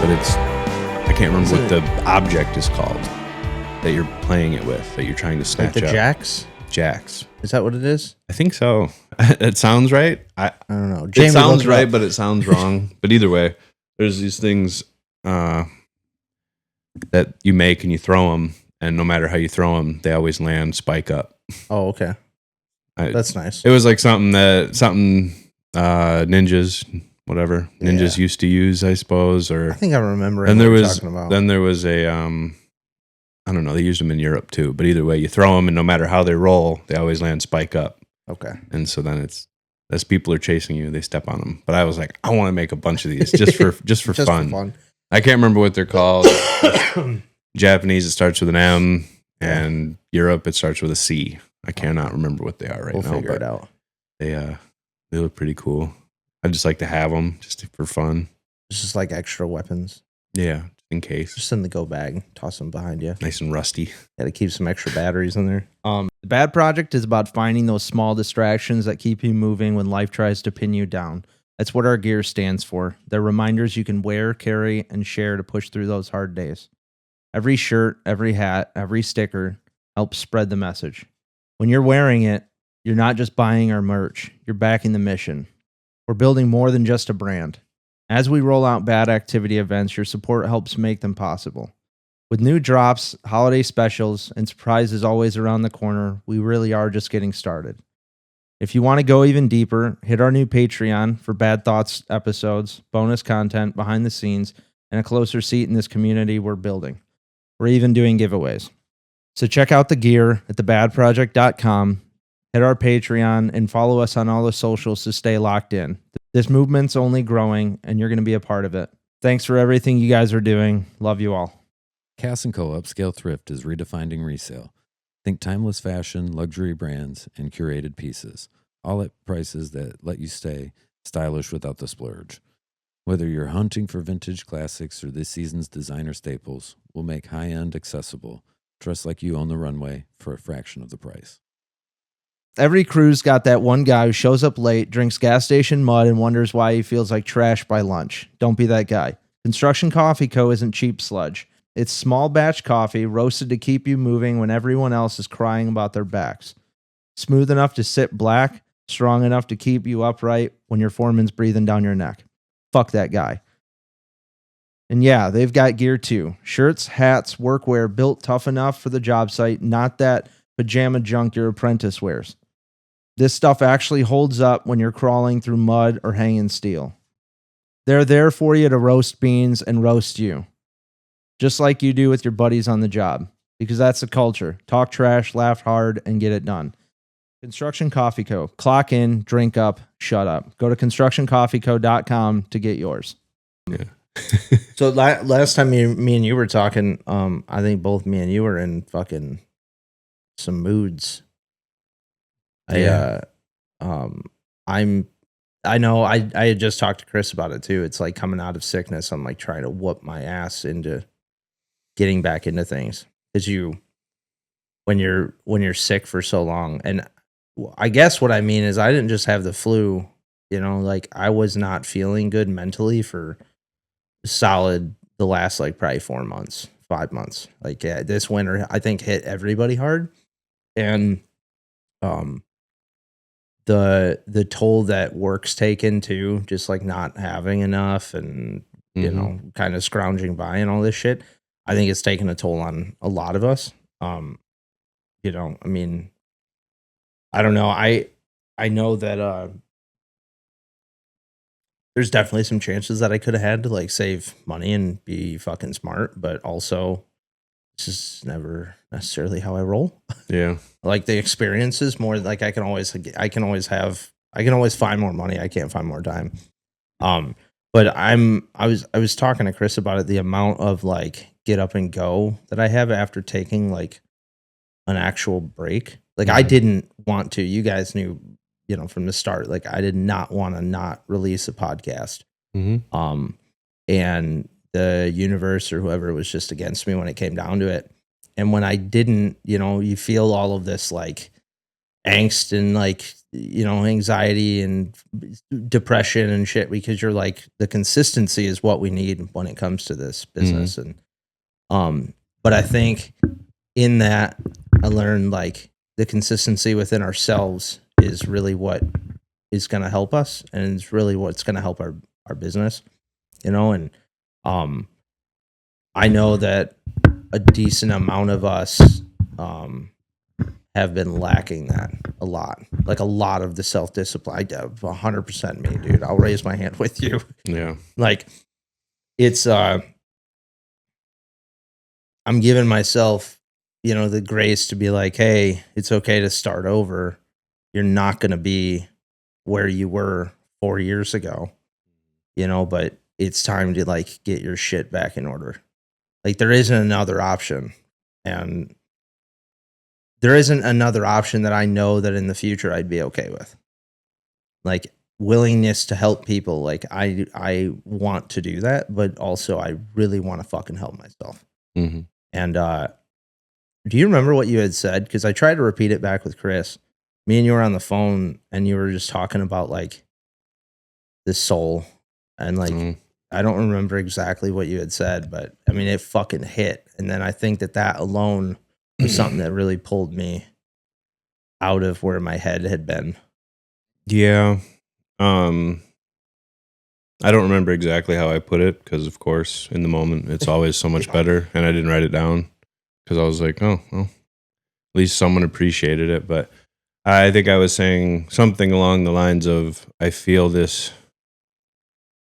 but I can't remember what the object is called that you're playing it with, that you're trying to snatch like the up. Jacks? Jacks. Is that what it is? I think so. It sounds right. I don't know. It sounds right, but it sounds wrong. But either way, there's these things that you make and you throw them, and no matter how you throw them, they always land spike up. Oh, okay. That's nice. It was like something ninjas, whatever ninjas used to use, I suppose. Or I think I remember. And talking about. Then there was a I don't know. They used them in Europe too. But either way, you throw them, and no matter how they roll, they always land spike up. Okay. And so then as people are chasing you, they step on them. But I was like, I want to make a bunch of these just for fun. I can't remember what they're called. Japanese, it starts with an M, and Europe, it starts with a C. I cannot remember what they are right now. We'll figure it out. They look pretty cool. I just like to have them just for fun. It's just like extra weapons. Yeah, in case. Just in the go bag, toss them behind you. Nice and rusty. Got to keep some extra batteries in there. The B.A.D project is about finding those small distractions that keep you moving when life tries to pin you down. That's what our gear stands for. They're reminders you can wear, carry, and share to push through those hard days. Every shirt, every hat, every sticker helps spread the message. When you're wearing it, you're not just buying our merch, you're backing the mission. We're building more than just a brand. As we roll out B.A.D activity events, your support helps make them possible. With new drops, holiday specials, and surprises always around the corner, we really are just getting started. If you want to go even deeper, hit our new Patreon for B.A.D Thoughts episodes, bonus content, behind the scenes, and a closer seat in this community we're building. We're even doing giveaways. So check out the gear at thebadproject.com, hit our Patreon, and follow us on all the socials to stay locked in. This movement's only growing, and you're going to be a part of it. Thanks for everything you guys are doing. Love you all. Cass & Co. Upscale Thrift is redefining resale. Think timeless fashion, luxury brands, and curated pieces, all at prices that let you stay stylish without the splurge. Whether you're hunting for vintage classics or this season's designer staples, we'll make high-end accessible. Dress like you own the runway for a fraction of the price. Every crew's got that one guy who shows up late, drinks gas station mud, and wonders why he feels like trash by lunch. Don't be that guy. Construction Coffee Co. isn't cheap sludge. It's small batch coffee roasted to keep you moving when everyone else is crying about their backs. Smooth enough to sit black, strong enough to keep you upright when your foreman's breathing down your neck. Fuck that guy. And yeah, they've got gear too. Shirts, hats, workwear built tough enough for the job site, not that pajama junk your apprentice wears. This stuff actually holds up when you're crawling through mud or hanging steel. They're there for you to roast beans and roast you. Just like you do with your buddies on the job. Because that's the culture. Talk trash, laugh hard, and get it done. Construction Coffee Co. Clock in, drink up, shut up. Go to constructioncoffeeco.com to get yours. Yeah. So last time me and you were talking, I think both me and you were in fucking some moods. Yeah. I know I had just talked to Chris about it too. It's like coming out of sickness, I'm like trying to whoop my ass into getting back into things. Because when you're sick for so long, and I guess what I mean is I didn't just have the flu, like I was not feeling good mentally for solid the last like probably 4 months, 5 months. Like this winter I think hit everybody hard. And the toll that work's taken too, just like not having enough and kind of scrounging by and all this shit, I think it's taken a toll on a lot of us. I mean, I don't know. I know that there's definitely some chances that I could have had to like save money and be fucking smart, but also this is never necessarily how I roll. Yeah. Like the experience is more like I can always find more money. I can't find more time. But I was talking to Chris about it, the amount of like get up and go that I have after taking like an actual break. Like I didn't want to, you guys knew, from the start, like I did not want to not release a podcast. Mm-hmm. And the universe or whoever was just against me when it came down to it. And when I didn't, you feel all of this like angst and like anxiety and depression and shit, because you're like, the consistency is what we need when it comes to this business. And but I think in that I learned like the consistency within ourselves is really what is going to help us, and it's really what's going to help our business, and I know that a decent amount of us have been lacking that a lot. Like a lot of the self-discipline. 100% me, dude. I'll raise my hand with you. Yeah. Like it's I'm giving myself, the grace to be like, hey, it's okay to start over. You're not going to be where you were 4 years ago, but it's time to like get your shit back in order. Like there isn't another option. And there isn't another option that I know that in the future I'd be okay with. Like willingness to help people. Like I want to do that, but also I really want to fucking help myself. Mm-hmm. And do you remember what you had said? Because I tried to repeat it back with Chris. Me and you were on the phone and you were just talking about like the soul. And like, I don't remember exactly what you had said, but I mean, it fucking hit. And then I think that alone was something that really pulled me out of where my head had been. Yeah. I don't remember exactly how I put it because, of course, in the moment, it's always so much better. And I didn't write it down because I was like, oh, well, at least someone appreciated it. But I think I was saying something along the lines of, I feel this.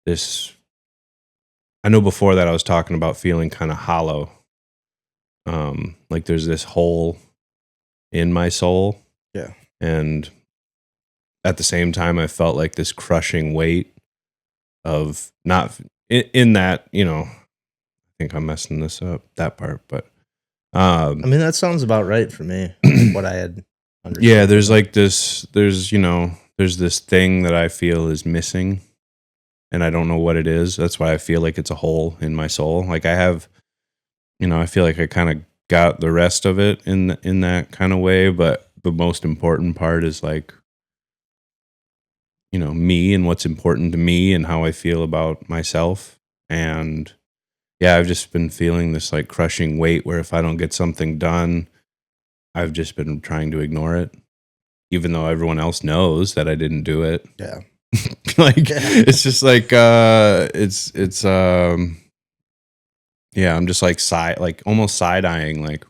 I know before that I was talking about feeling kind of hollow. Like there's this hole in my soul. Yeah. And at the same time, I felt like this crushing weight of not in that, I think I'm messing this up, that part, but I mean, that sounds about right for me. What I had understood. Yeah, there's like this, there's this thing that I feel is missing and I don't know what it is. That's why I feel like it's a hole in my soul. Like I have, I feel like I kind of got the rest of it in that kind of way, but the most important part is like, me and what's important to me and how I feel about myself. And yeah, I've just been feeling this like crushing weight where if I don't get something done, I've just been trying to ignore it, even though everyone else knows that I didn't do it. Yeah. It's just like, yeah, I'm just like almost side-eyeing, like,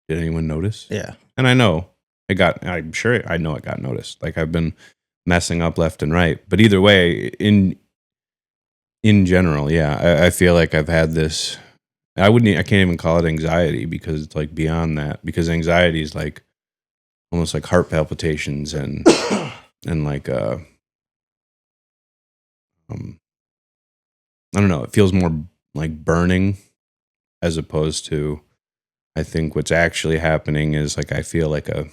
did anyone notice? Yeah. And I know I'm sure I know it got noticed. Like I've been messing up left and right. But either way, in general, yeah, I feel like I've had this, I can't even call it anxiety because it's like beyond that, because anxiety is like almost like heart palpitations and like, I don't know, it feels more like burning as opposed to, I think what's actually happening is like I feel like a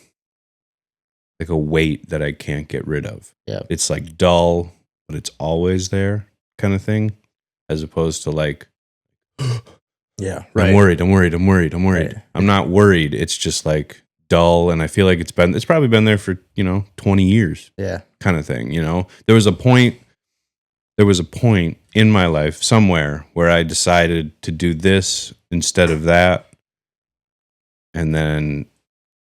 weight that I can't get rid of. Yeah. It's like dull, but it's always there kind of thing, as opposed to like, yeah, right. I'm worried. Right. I'm not worried. It's just like dull. And I feel like it's probably been there for, 20 years. Yeah. Kind of thing. There was a point in my life somewhere where I decided to do this instead of that. And then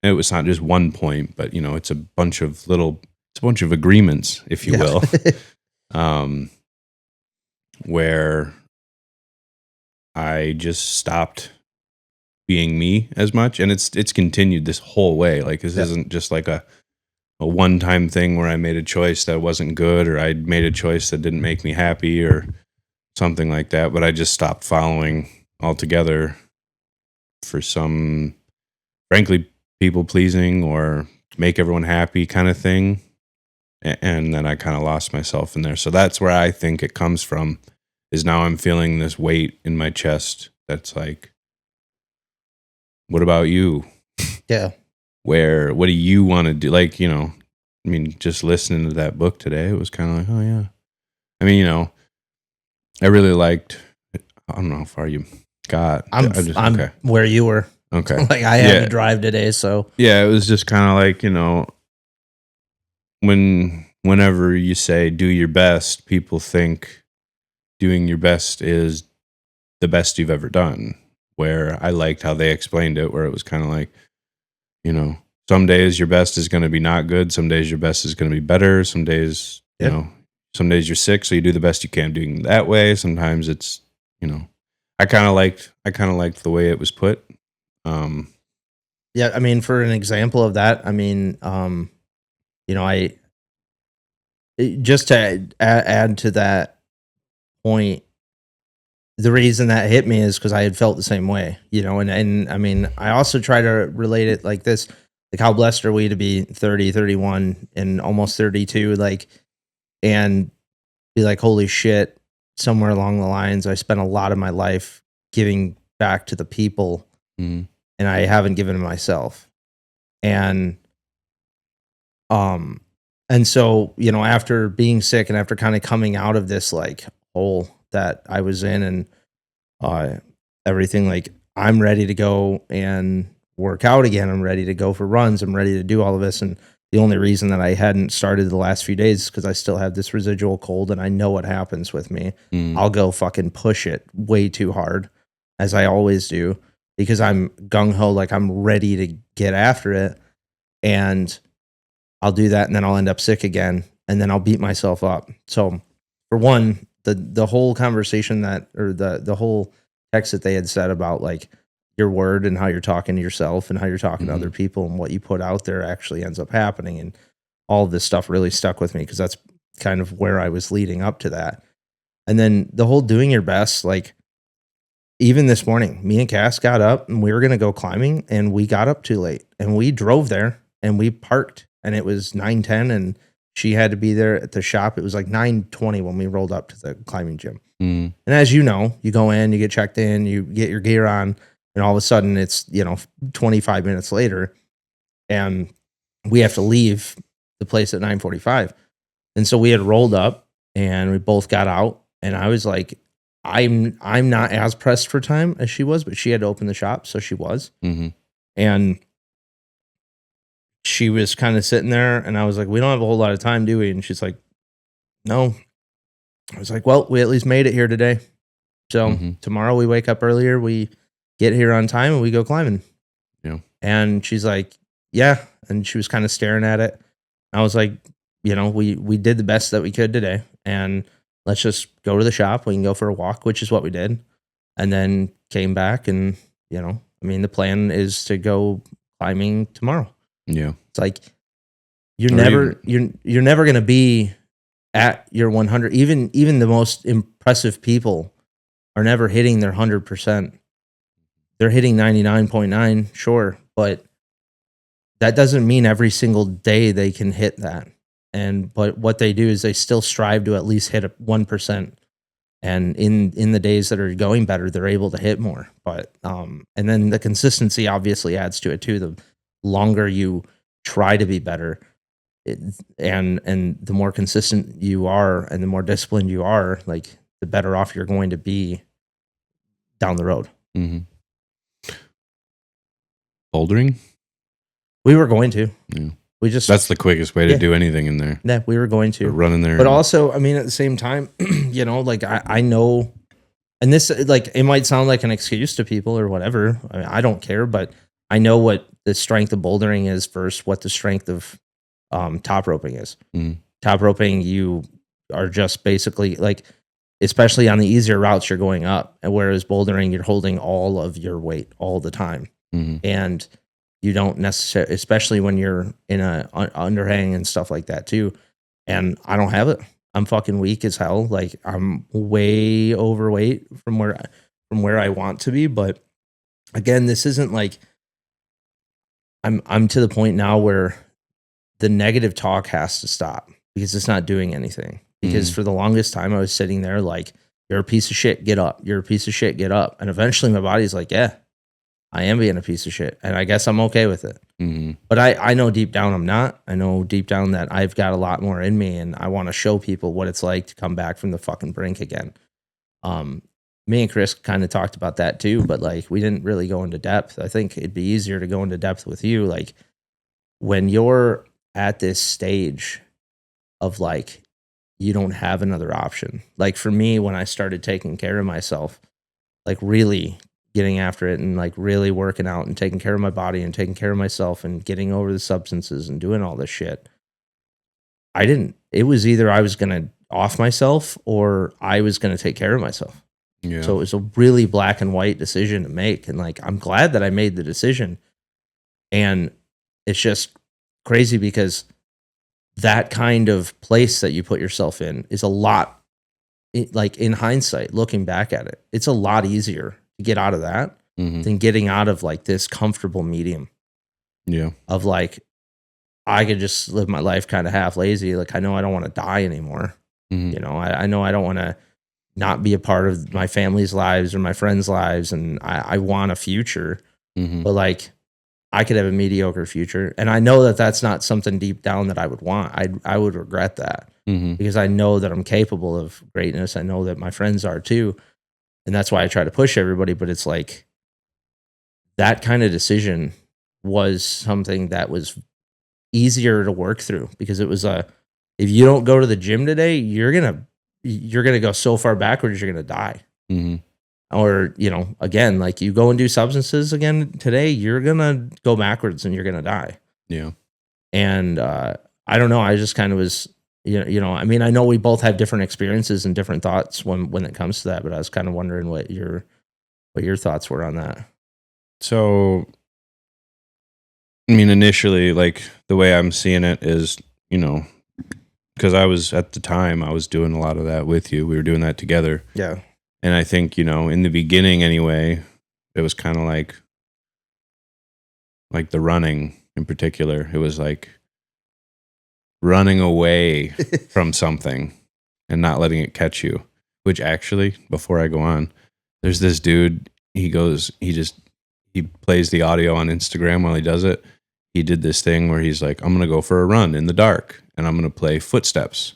it was not just one point, but it's a bunch of agreements, if you will, where I just stopped being me as much. And it's continued this whole way. Like this isn't just like a one-time thing where I made a choice that wasn't good, or I made a choice that didn't make me happy or something like that. But I just stopped following altogether for some, frankly, people pleasing or make everyone happy kind of thing. And then I kind of lost myself in there. So that's where I think it comes from, is now I'm feeling this weight in my chest. That's like, what about you? Yeah. What do you want to do? Like, just listening to that book today, it was kind of like, oh yeah. I mean, I really liked, I don't know how far you got. I'm okay. Where you were. Okay. Like I had to drive today, so yeah, it was just kind of like, whenever you say do your best, people think doing your best is the best you've ever done. Where I liked how they explained it, where it was kind of like, you know, some days your best is going to be not good. Some days your best is going to be better. Some days, you know, some days you're sick, so you do the best you can doing that way. Sometimes it's, you know, I kind of liked the way it was put. Yeah, I mean, for an example of that, I mean, you know, just to add to that point, the reason that hit me is because I had felt the same way, you know, and I mean, I also try to relate it like this, like how blessed are we to be 30, 31 and almost 32, like, and be like, holy shit, somewhere along the lines, I spent a lot of my life giving back to the people and I haven't given to myself. And so, you know, after being sick and after kind of coming out of this like hole that I was in and everything, like I'm ready to go and work out again. I'm ready to go for runs. I'm ready to do all of this. And the only reason that I hadn't started the last few days is because I still have this residual cold and I know what happens with me. I'll go fucking push it way too hard, as I always do, because I'm gung-ho, like I'm ready to get after it. And I'll do that and then I'll end up sick again and then I'll beat myself up. So for one, the whole conversation the whole text that they had said about like your word and how you're talking to yourself and how you're talking to other people and what you put out there actually ends up happening. And all of this stuff really stuck with me because that's kind of where I was leading up to that. And then the whole doing your best, like even this morning, me and Cass got up and we were going to go climbing and we got up too late and we drove there and we parked and it was 9:10 and she had to be there at the shop. It was like 9:20 when we rolled up to the climbing gym. And as you know, you go in, you get checked in, you get your gear on, and all of a sudden it's, you know, 25 minutes later and we have to leave the place at 9:45. And so we had rolled up and we both got out and I was like, I'm not as pressed for time as she was, but she had to open the shop. So she was. And she was kind of sitting there and I was like, we don't have a whole lot of time, do we? And she's like, no. I was like, well, we at least made it here today. So tomorrow we wake up earlier, we get here on time and we go climbing. Yeah. And she's like, yeah. And she was kind of staring at it. I was like, you know, we did the best that we could today and let's just go to the shop. We can go for a walk, which is what we did. And then came back and, you know, I mean, the plan is to go climbing tomorrow. Yeah. It's like, you're never going to be at your 100. Even the most impressive people are never hitting their 100%. They're hitting 99.9, sure, but that doesn't mean every single day they can hit that. But what they do is they still strive to at least hit 1%. And in the days that are going better, they're able to hit more. But and then the consistency obviously adds to it too. The longer you try to be better, and the more consistent you are, and the more disciplined you are, like the better off you're going to be down the road. Bouldering? We were going to. Yeah. That's the quickest way to do anything in there. Yeah, we were going to run in there. But also, I mean, at the same time, you know, like I know, and this, like, it might sound like an excuse to people or whatever. I mean, I don't care, but I know what the strength of bouldering is versus what the strength of top roping is. Top roping, you are just basically like, especially on the easier routes, you're going up, and whereas bouldering, you're holding all of your weight all the time, and you don't necessarily, especially when you're in a underhang and stuff like that too. And I don't have it. I'm fucking weak as hell. Like I'm way overweight from where I want to be. But again, this isn't like I'm to the point now where the negative talk has to stop because it's not doing anything. Because for the longest time I was sitting there like, you're a piece of shit, get up. You're a piece of shit, get up. And eventually my body's like, yeah, I am being a piece of shit, and I guess I'm okay with it. But I know deep down I'm not. I know deep down that I've got a lot more in me, and I want to show people what it's like to come back from the fucking brink again. Me and Chris kind of talked about that too, but like we didn't really go into depth. I think it'd be easier to go into depth with you. Like when you're at this stage of like, you don't have another option. Like for me, when I started taking care of myself, like really getting after it and like really working out and taking care of my body and taking care of myself and getting over the substances and doing all this shit, it was either I was going to off myself or I was going to take care of myself. Yeah. So it was a really black and white decision to make. And like, I'm glad that I made the decision. And it's just crazy because that kind of place that you put yourself in is a lot, like in hindsight, looking back at it, it's a lot easier to get out of that than getting out of like this comfortable medium. Yeah. Of like, I could just live my life kind of half lazy. Like, I know I don't want to die anymore. You know, I know I don't want to not be a part of my family's lives or my friends' lives. And I want a future, but like, I could have a mediocre future. And I know that that's not something deep down that I would want. I would regret that because I know that I'm capable of greatness. I know that my friends are too. And that's why I try to push everybody. But it's like that kind of decision was something that was easier to work through because it was if you don't go to the gym today, you're going to go so far backwards, you're going to die. Or, you know, again, like you go and do substances again today, you're going to go backwards and you're going to die. Yeah. And I don't know. I just kind of was, you know, I mean, I know we both have different experiences and different thoughts when it comes to that, but I was kind of wondering what your thoughts were on that. So, I mean, initially, like the way I'm seeing it is, you know, because I was at the time, I was doing a lot of that with you. We were doing that together. Yeah. And I think, you know, in the beginning anyway, it was kind of like the running in particular. It was like running away from something and not letting it catch you, which actually, before I go on, there's this dude, he plays the audio on Instagram while he does it. He did this thing where he's like, I'm going to go for a run in the dark and I'm going to play footsteps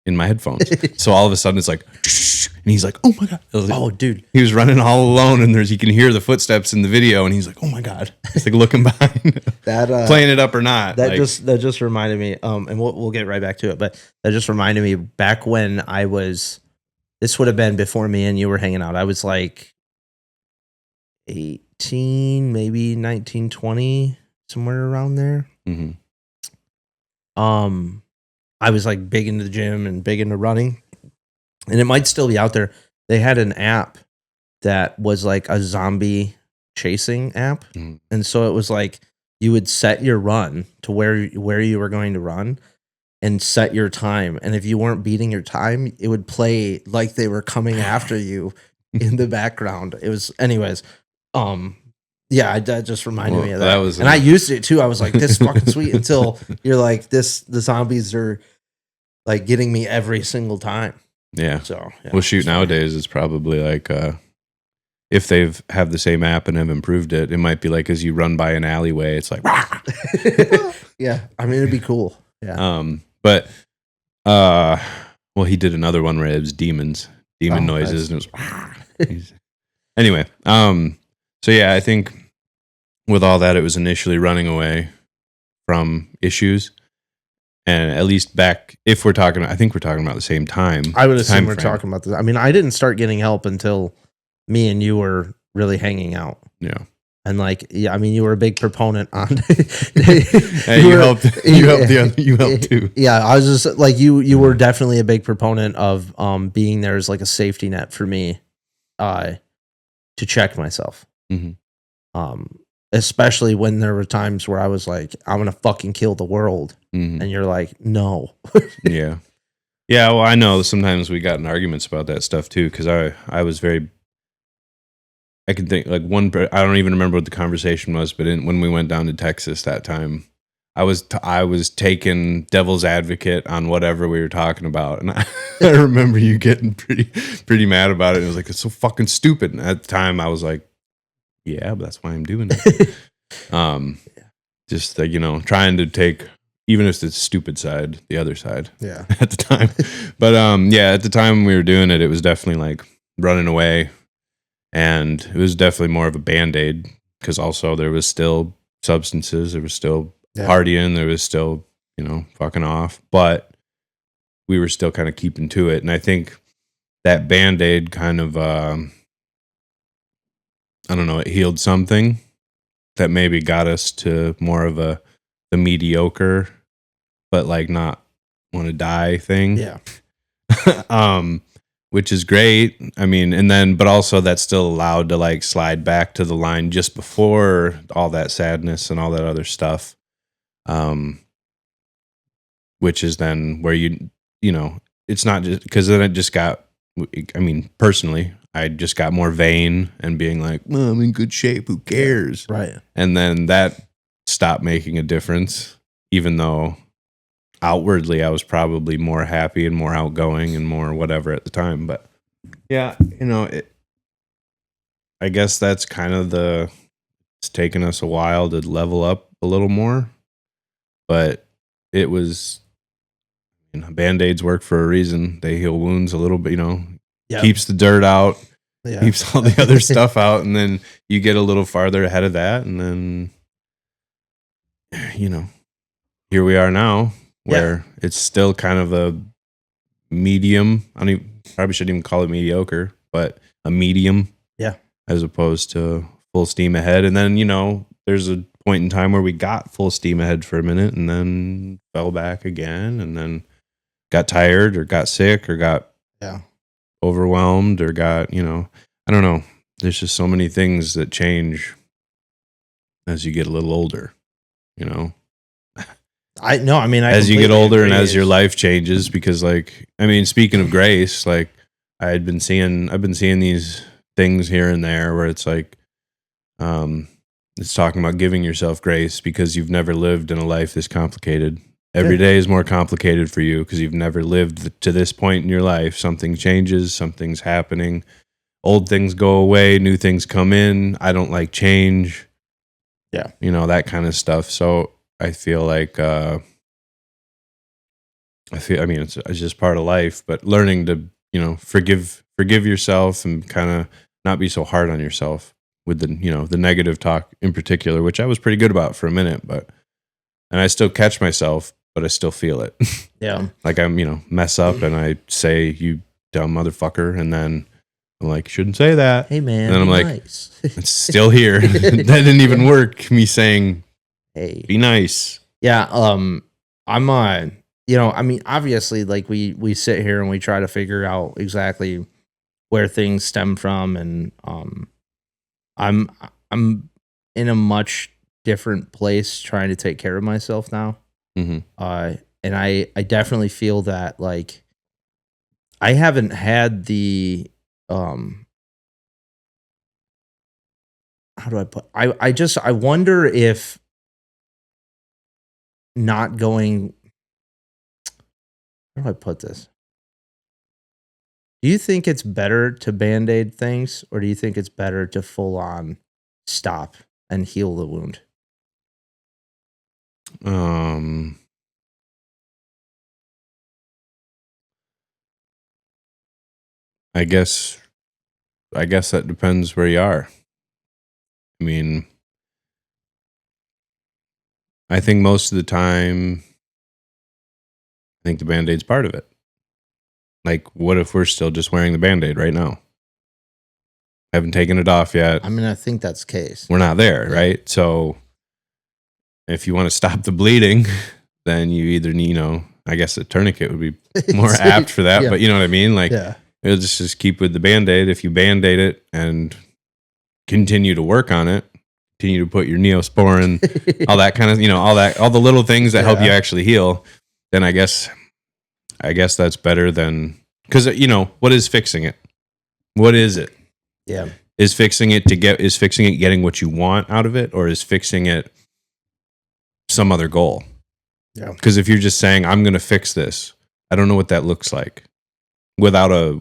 in my headphones. So all of a sudden it's like, and he's like, oh my God. Oh, dude. He was running all alone and you can hear the footsteps in the video and he's like, oh my God. He's like looking behind, that playing it up or not. That just reminded me, and we'll get right back to it, but that just reminded me back when this would have been before me and you were hanging out. I was like 18, maybe 19, 20, somewhere around there. I was like big into the gym and big into running, and it might still be out there. They had an app that was like a zombie chasing app. And so it was like you would set your run to where you were going to run and set your time. And if you weren't beating your time, it would play like they were coming after you in the background. It was anyways. Yeah, that just reminded me of that. And I used it too. I was like, this is fucking sweet until you're like, the zombies are like getting me every single time. Yeah. So, yeah. Well, shoot, nowadays it's probably like, if they've have the same app and have improved it, it might be like as you run by an alleyway, it's like, yeah. I mean, it'd be cool. Yeah. But, well, he did another one where it was demon noises, and it was, anyway, so yeah, I think with all that, it was initially running away from issues. And at least back, I think we're talking about the same time. I would assume we're talking about this. I mean, I didn't start getting help until me and you were really hanging out. Yeah. And like, yeah, I mean, you were a big proponent on. Hey, you helped too. Yeah, I was just like you were definitely a big proponent of being there as like a safety net for me, to check myself. Especially when there were times where I was like, I'm gonna fucking kill the world, and you're like, no. Yeah. Well, I know sometimes we got in arguments about that stuff too, because I was very. I can think like I don't even remember what the conversation was, but when we went down to Texas that time, I was taking devil's advocate on whatever we were talking about, and I remember you getting pretty mad about it. It was like, it's so fucking stupid. And at the time, I was like, yeah, but that's why I'm doing it. Just like, trying to take, even if it's the stupid side, the other side. Yeah. At the time, but yeah, at the time we were doing it, it was definitely like running away. And it was definitely more of a Band-Aid because also there was still substances, there was still partying, there was still, fucking off. But we were still kind of keeping to it. And I think that Band-Aid kind of, I don't know, it healed something that maybe got us to more of the mediocre, but like not want to die thing. Yeah. Which is great. I mean, and then, but also that's still allowed to like slide back to the line just before all that sadness and all that other stuff. Which is then where you know, it's not just because then it just got, I mean, personally, I just got more vain and being like, well, I'm in good shape. Who cares? Right. And then that stopped making a difference, even though outwardly I was probably more happy and more outgoing and more whatever at the time. But yeah, you know, I guess that's kind of it's taken us a while to level up a little more, but it was, you know, Band-Aids work for a reason. They heal wounds a little bit, you know, keeps the dirt out, keeps all the other stuff out. And then you get a little farther ahead of that. And then, you know, here we are now, where it's still kind of a medium. Probably shouldn't even call it mediocre, but a medium. Yeah. As opposed to full steam ahead. And then, you know, there's a point in time where we got full steam ahead for a minute and then fell back again and then got tired or got sick or got overwhelmed or got, you know, I don't know. There's just so many things that change as you get a little older, you know. As you get older and as your life changes, because like, I mean, speaking of grace, like I've been seeing these things here and there where it's like, it's talking about giving yourself grace because you've never lived in a life this complicated. Every day is more complicated for you because you've never lived to this point in your life. Something changes, something's happening. Old things go away, new things come in. I don't like change. Yeah. You know, that kind of stuff. So I feel like, it's just part of life, but learning to, you know, forgive yourself and kind of not be so hard on yourself with the, you know, the negative talk in particular, which I was pretty good about for a minute, and I still catch myself, but I still feel it. Yeah. Like I'm, you know, mess up and I say, you dumb motherfucker. And then I'm like, shouldn't say that. Hey man. And then I'm like, nice. It's still here. That didn't even work. Me saying, hey, be nice. Yeah. I'm on, you know, I mean, obviously like we sit here and we try to figure out exactly where things stem from. And, I'm in a much different place trying to take care of myself now. Mm-hmm. And I definitely feel that like I haven't had the, how do I put, I wonder if not going, how do I put this? Do you think it's better to Band-Aid things, or do you think it's better to full on stop and heal the wound? I guess that depends where you are. I mean, I think most of the time, I think the Band-Aid's part of it. Like, what if we're still just wearing the Band-Aid right now? Haven't taken it off yet. I mean, I think that's the case. We're not there, right? So if you want to stop the bleeding, then you either need, you know, I guess a tourniquet would be more apt for that. But you know what I mean? Like, it'll just keep with the Band-Aid. If you Band-Aid it and continue to work on it, continue to put your Neosporin, all that kind of, you know, all the little things that help you actually heal, then I guess that's better than, because, you know, what is fixing it? What is it? Yeah. Is fixing it getting what you want out of it, or is fixing it some other goal? Yeah. Because if you're just saying, I'm going to fix this, I don't know what that looks like without a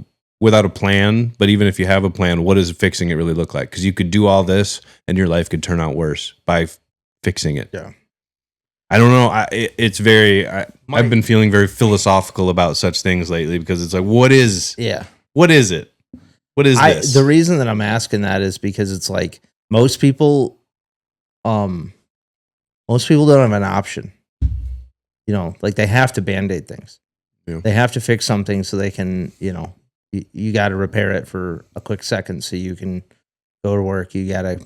plan. But even if you have a plan, what does fixing it really look like? Because you could do all this and your life could turn out worse by fixing it. Yeah. I don't know. I've been feeling very philosophical about such things lately, because it's like, what is it? What is this? The reason that I'm asking that is because it's like most people don't have an option. You know, like they have to Band-Aid things. Yeah. They have to fix something so they can, you got to repair it for a quick second so you can go to work. You got to,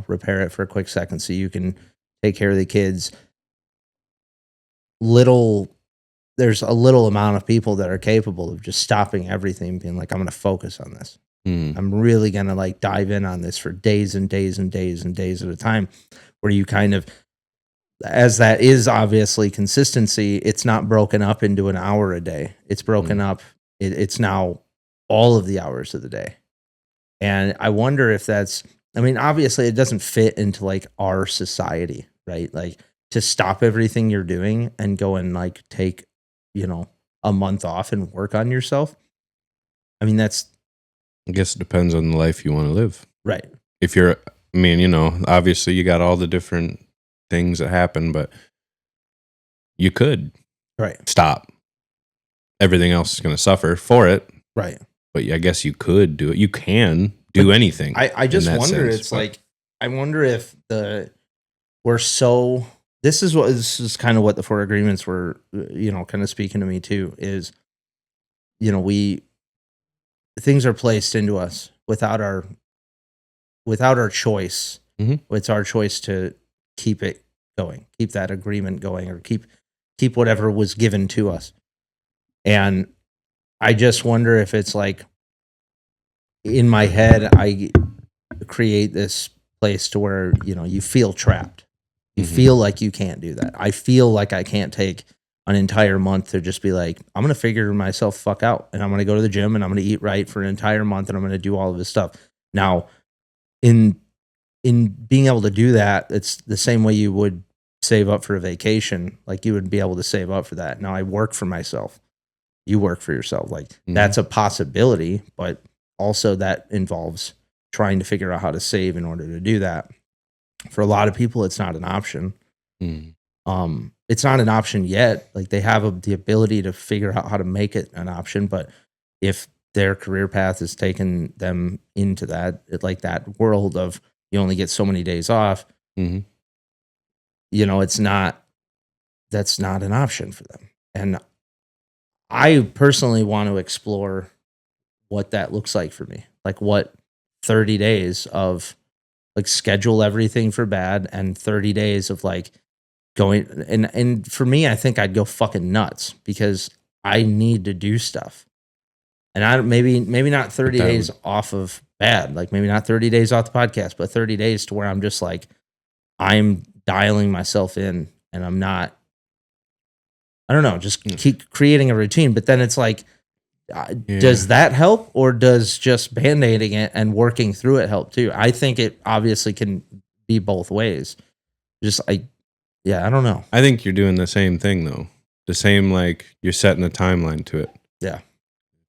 repair it for a quick second so you can take care of the kids. There's a little amount of people that are capable of just stopping everything and being like, I'm going to focus on this. I'm really going to like dive in on this for days and days and days and days at a time, where you kind of, as that is obviously consistency, it's not broken up into an hour a day. It's broken up. It's now all of the hours of the day. And I wonder if that's, I mean, obviously it doesn't fit into like our society, right? Like to stop everything you're doing and go and like take, a month off and work on yourself. I mean, I guess it depends on the life you want to live. Right. If you're, I mean, obviously you got all the different things that happen, but you could stop. Everything else is going to suffer for it. Right. But I guess you could do it. You can do anything. I just wonder, I wonder if this is kind of what the 4 agreements were, kind of speaking to me too, is, things are placed into us without our choice. Mm-hmm. It's our choice to keep it going, keep that agreement going, or keep whatever was given to us. And I just wonder if it's like, in my head, I create this place to where, you feel trapped. You feel like you can't do that. I feel like I can't take an entire month to just be like, I'm going to figure myself fuck out, and I'm going to go to the gym, and I'm going to eat right for an entire month, and I'm going to do all of this stuff. Now, in being able to do that, it's the same way you would save up for a vacation. Like you would be able to save up for that. Now I work for myself. You work for yourself. Like that's a possibility, but also that involves trying to figure out how to save in order to do that. For a lot of people, it's not an option. It's not an option yet. Like they have the ability to figure out how to make it an option, but if their career path has taken them into that, like that world of you only get so many days off, that's not an option for them. And I personally want to explore what that looks like for me. Like what 30 days of like schedule everything for B.A.D and 30 days of like going. And for me, I think I'd go fucking nuts because I need to do stuff. And maybe not 30 days off of B.A.D, like maybe not 30 days off the podcast, but 30 days to where I'm just like, I'm dialing myself in and I'm not, I don't know, just keep creating a routine. But then it's like, does that help, or does just band-aiding it and working through it help too? I think it obviously can be both ways. I don't know. I think you're doing the same thing though. The same, like you're setting a timeline to it. Yeah.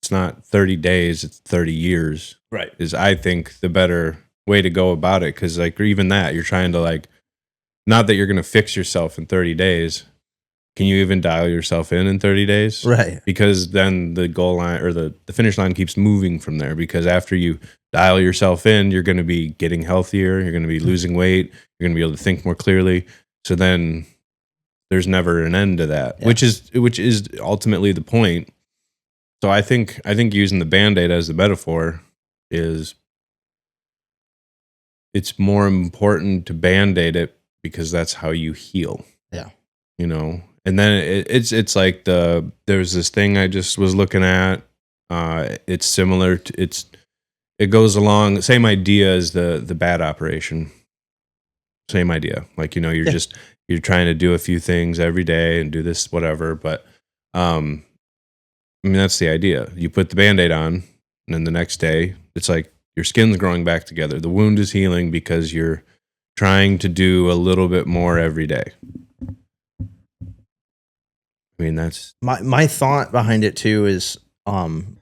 It's not 30 days, it's 30 years. Right. Is I think the better way to go about it. Cause like even that, you're trying to like, not that you're going to fix yourself in 30 days. Can you even dial yourself in 30 days? Right. Because then the goal line or the finish line keeps moving from there. Because after you dial yourself in, you're going to be getting healthier. You're going to be losing weight. You're going to be able to think more clearly. So then there's never an end to that, which is ultimately the point. So I think using the Band-Aid as the metaphor is it's more important to Band-Aid it because that's how you heal. Yeah. And then it's like there's this thing I just was looking at. It's similar to it goes along the same idea as the B.A.D operation. Same idea. Like, you're trying to do a few things every day and do this, whatever. But, that's the idea. You put the Band-Aid on and then the next day it's like your skin's growing back together. The wound is healing because you're trying to do a little bit more every day. That's my thought behind it too is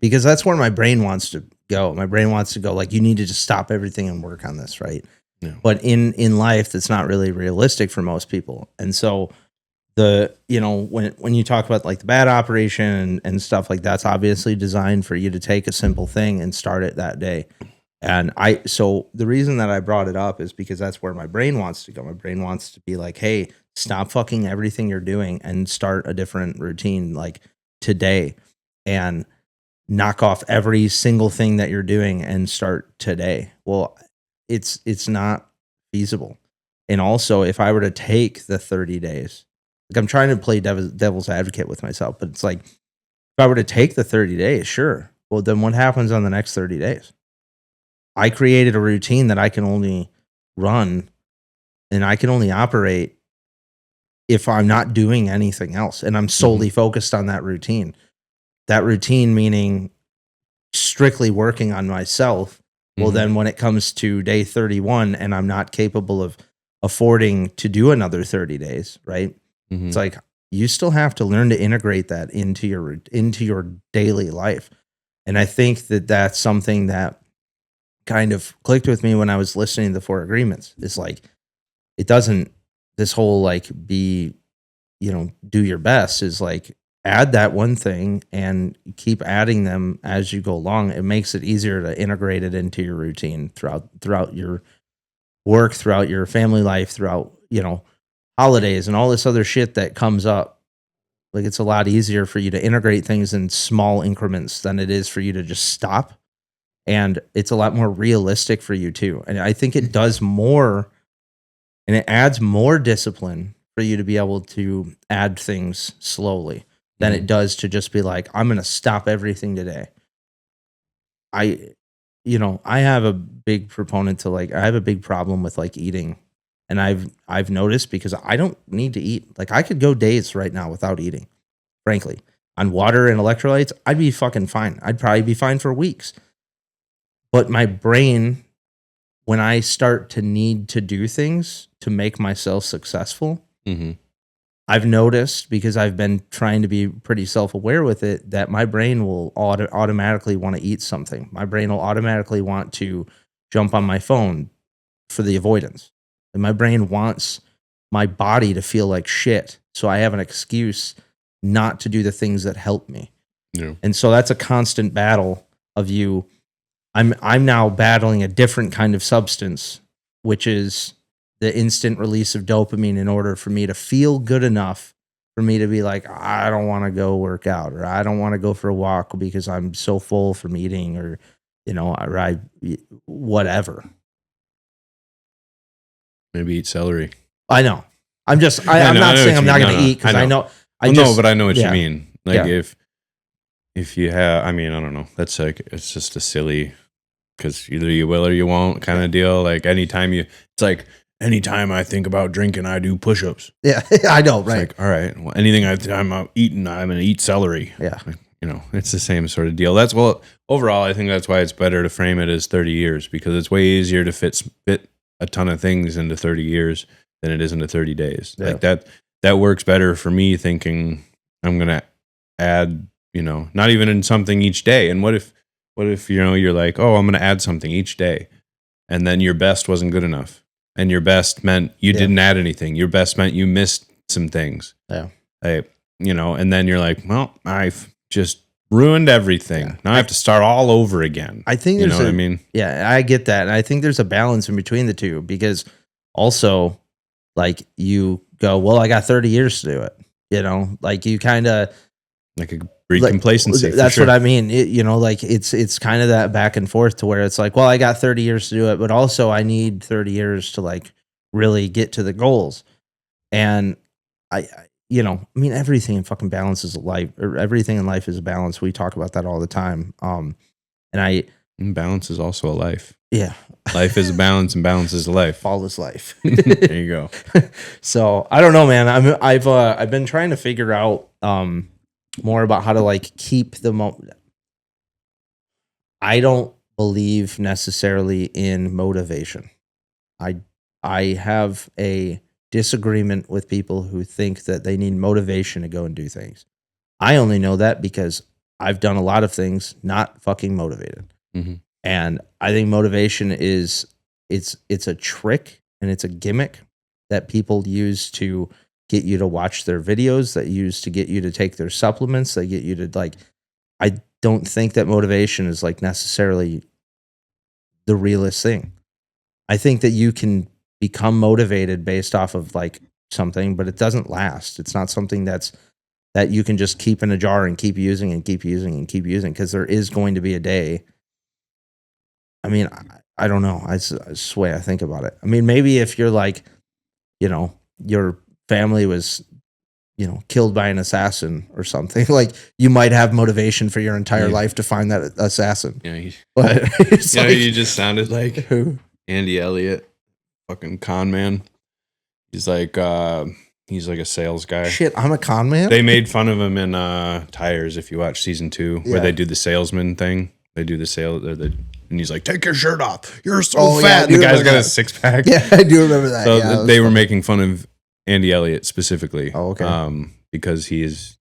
because that's where my brain wants to go. My brain wants to go like, you need to just stop everything and work on this, right? Yeah. But in life, that's not really realistic for most people. And so when you talk about like the B.A.D operation and stuff like that's obviously designed for you to take a simple thing and start it that day. And so the reason that I brought it up is because that's where my brain wants to go. My brain wants to be like, hey, stop fucking everything you're doing and start a different routine. Like today and knock off every single thing that you're doing and start today. Well, it's not feasible. And also, if I were to take the 30 days, like I'm trying to play devil's advocate with myself, but it's like, if I were to take the 30 days, sure. Well, then what happens on the next 30 days? I created a routine that I can only run and I can only operate if I'm not doing anything else. And I'm solely focused on that routine. That routine meaning strictly working on myself. Well, then when it comes to day 31 and I'm not capable of affording to do another 30 days, right? It's like you still have to learn to integrate that into your daily life. And I think that that's something that kind of clicked with me when I was listening to the 4 Agreements. It's like, it doesn't, this whole like be, do your best is like, add that one thing and keep adding them as you go along. It makes it easier to integrate it into your routine throughout your work, throughout your family life, throughout, holidays and all this other shit that comes up. Like, it's a lot easier for you to integrate things in small increments than it is for you to just stop. And it's a lot more realistic for you too. And I think it does more and it adds more discipline for you to be able to add things slowly than it does to just be like, I'm going to stop everything today. I have a big proponent to I have a big problem with like eating. And I've noticed because I don't need to eat. Like, I could go days right now without eating, frankly. On water and electrolytes, I'd be fucking fine. I'd probably be fine for weeks. But my brain, when I start to need to do things to make myself successful, I've noticed, because I've been trying to be pretty self-aware with it, that my brain will automatically want to eat something. My brain will automatically want to jump on my phone for the avoidance. And my brain wants my body to feel like shit. So I have an excuse not to do the things that help me. Yeah. And so that's a constant battle of you. I'm now battling a different kind of substance, which is the instant release of dopamine in order for me to feel good enough for me to be like, I don't want to go work out, or I don't want to go for a walk because I'm so full from eating, or, whatever. Maybe eat celery. I know. I'm not saying I'm not going to eat, because I know. But I know what you mean. Like, if you have, I don't know. That's like, it's just a silly, because either you will or you won't kind of deal. Like, anytime anytime I think about drinking, I do push-ups. Yeah, I know, right? It's like, all right, well, anything I'm eating, I'm going to eat celery. Yeah. Like, it's the same sort of deal. Overall, I think that's why it's better to frame it as 30 years, because it's way easier to fit a ton of things into 30 years than it is into 30 days. Yeah. Like that works better for me, thinking I'm going to add, not even in something each day. And what if you're like, oh, I'm going to add something each day, and then your best wasn't good enough, and your best meant you didn't add anything. Your best meant you missed some things. Yeah. And then you're like, well, I've just ruined everything. Yeah. Now I have to start all over again. I think what I mean? Yeah, I get that. And I think there's a balance in between the two, because also, like, you go, well, I got 30 years to do it. Like, you kind of like a breed complacency. That's what I mean. It's kind of that back and forth to where it's like, well, I got 30 years to do it, but also I need 30 years to like really get to the goals. And everything in fucking balance is life, or everything in life is a balance. We talk about that all the time. And balance is also a life. Yeah. Life is a balance, and balance is a life. All is life. There you go. So I don't know, man. I've been trying to figure out more about how to like keep the moment. I don't believe necessarily in motivation. I have a disagreement with people who think that they need motivation to go and do things. I only know that because I've done a lot of things not fucking motivated. Mm-hmm. And I think motivation is it's a trick, and it's a gimmick that people use to get you to watch their videos, that use to get you to take their supplements, that get you to like, I don't think that motivation is like necessarily the realest thing. I think that you can become motivated based off of like something, but it doesn't last. It's not something that's that you can just keep in a jar and keep using and keep using and keep using, because there is going to be a day. I mean, I don't know. It's the way I think about it. I mean, maybe if you're like, you know, your family was, you know, killed by an assassin or something, like you might have motivation for your entire life to find that assassin. Yeah, but it's you know, like, you just sounded like who? Andy Elliott, fucking con man. He's like a sales guy. Shit, I'm a con man. They made fun of him in Tires. If you watch season 2, where they do the salesman thing, they do the sale. And he's like, "Take your shirt off. You're so fat." And the guy's got a 6-pack. Yeah, I do remember that. So they were making fun of Andy Elliott specifically. Oh, okay. Because he's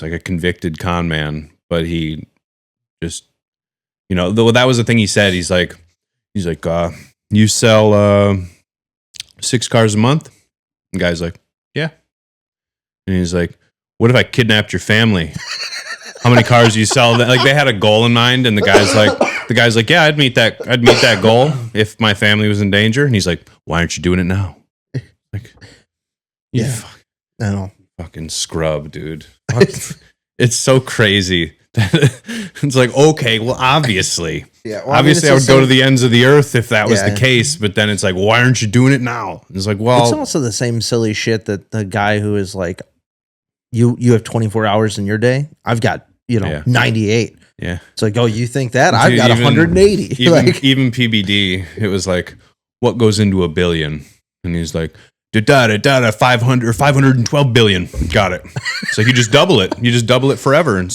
like a convicted con man, but he just, you know, that was the thing he said. He's like, you sell 6 cars a month? And the guy's like, yeah. And he's like, what if I kidnapped your family? How many cars do you sell? Like, they had a goal in mind, and the guy's like, yeah, I'd meet that goal if my family was in danger. And he's like, why aren't you doing it now? Like, I know. Fucking scrub, dude. It's so crazy. It's like, okay, well, obviously. Yeah. Well, obviously, I would go to the ends of the earth if that was the case, but then it's like, why aren't you doing it now? And it's like, well, it's also the same silly shit that the guy who is like, you have 24 hours in your day. I've got, 98. Yeah. It's like, oh, you think that? I've got 180. Even PBD, it was like, what goes into a billion? And he's like, 512 billion. Got it. So you just double it. You just double it forever. And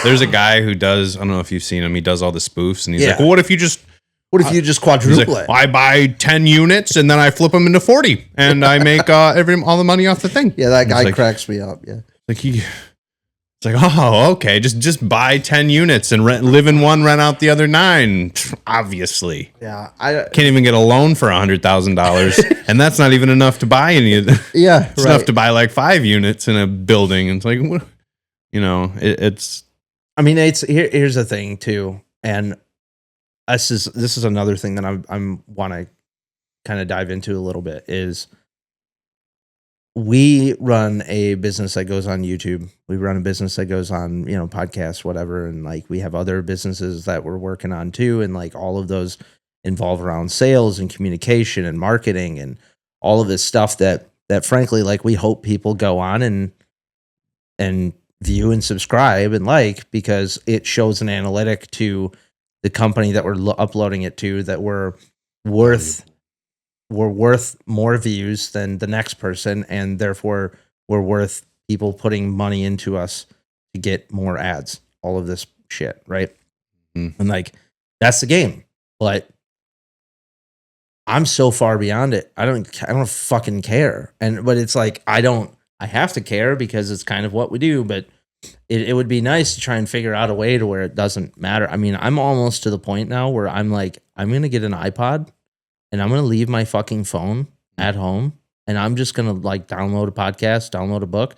there's a guy who does, I don't know if you've seen him, he does all the spoofs, and he's like, well, what if you just quadruple it? I buy 10 units and then I flip them into 40 and I make all the money off the thing. Yeah, that guy cracks me up. Yeah. It's like, oh, okay. Just buy 10 units and live in one, rent out the other 9. Obviously. Yeah. I can't even get a loan for $100,000. And that's not even enough to buy any of them. Yeah. It's enough to buy like 5 units in a building. And it's like, it's. I mean, here's the thing too. And this is another thing that I'm want to kind of dive into a little bit is, we run a business that goes on YouTube. We run a business that goes on, podcasts, whatever. And like, we have other businesses that we're working on too. And like, all of those involve around sales and communication and marketing and all of this stuff that frankly, like, we hope people go on and view and subscribe and like, because it shows an analytic to the company that we're uploading it to, that we're worth more views than the next person, and therefore we're worth people putting money into us to get more ads, all of this shit, right? And like, that's the game. But I'm so far beyond it. I don't fucking care. But it's like, I have to care because it's kind of what we do, but it would be nice to try and figure out a way to where it doesn't matter. I mean, I'm almost to the point now where I'm like, I'm going to get an iPod and I'm going to leave my fucking phone at home, and I'm just going to like download a podcast, download a book,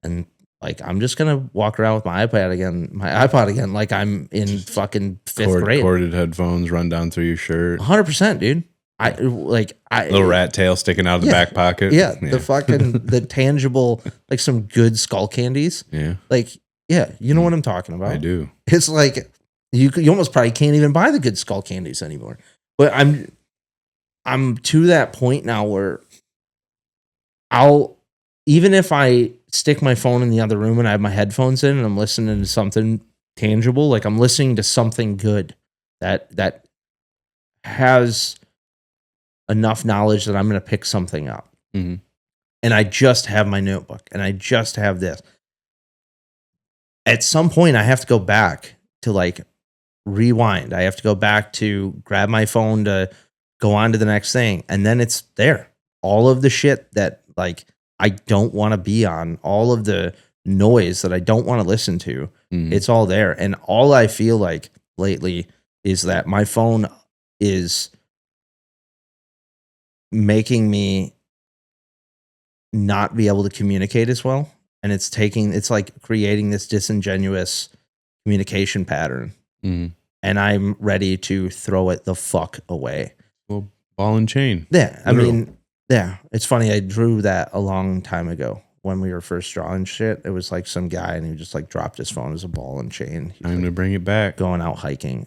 and like, I'm just going to walk around with my iPod again, like I'm in fucking 5th grade. Corded headphones run down through your shirt. 100%, dude. Little rat tail sticking out of the back pocket. Yeah. The fucking, the tangible, like some good skull candies. Yeah. Like, yeah, you know what I'm talking about. I do. It's like, you almost probably can't even buy the good skull candies anymore. But I'm to that point now where even if I stick my phone in the other room and I have my headphones in and I'm listening to something tangible, like I'm listening to something good that has enough knowledge that I'm going to pick something up. Mm-hmm. And I just have my notebook and I just have this. At some point I have to go back to like rewind. I have to go back to grab my phone to go on to the next thing. And then it's there. All of the shit that like I don't want to be on, all of the noise that I don't want to listen to, it's all there. And all I feel like lately is that my phone is making me not be able to communicate as well. And it's like creating this disingenuous communication pattern. And I'm ready to throw it the fuck away. Well, ball and chain. Yeah. I mean, yeah, it's funny. I drew that a long time ago when we were first drawing shit. It was like some guy and he just like dropped his phone as a ball and chain. He's Time to bring it back. going out hiking.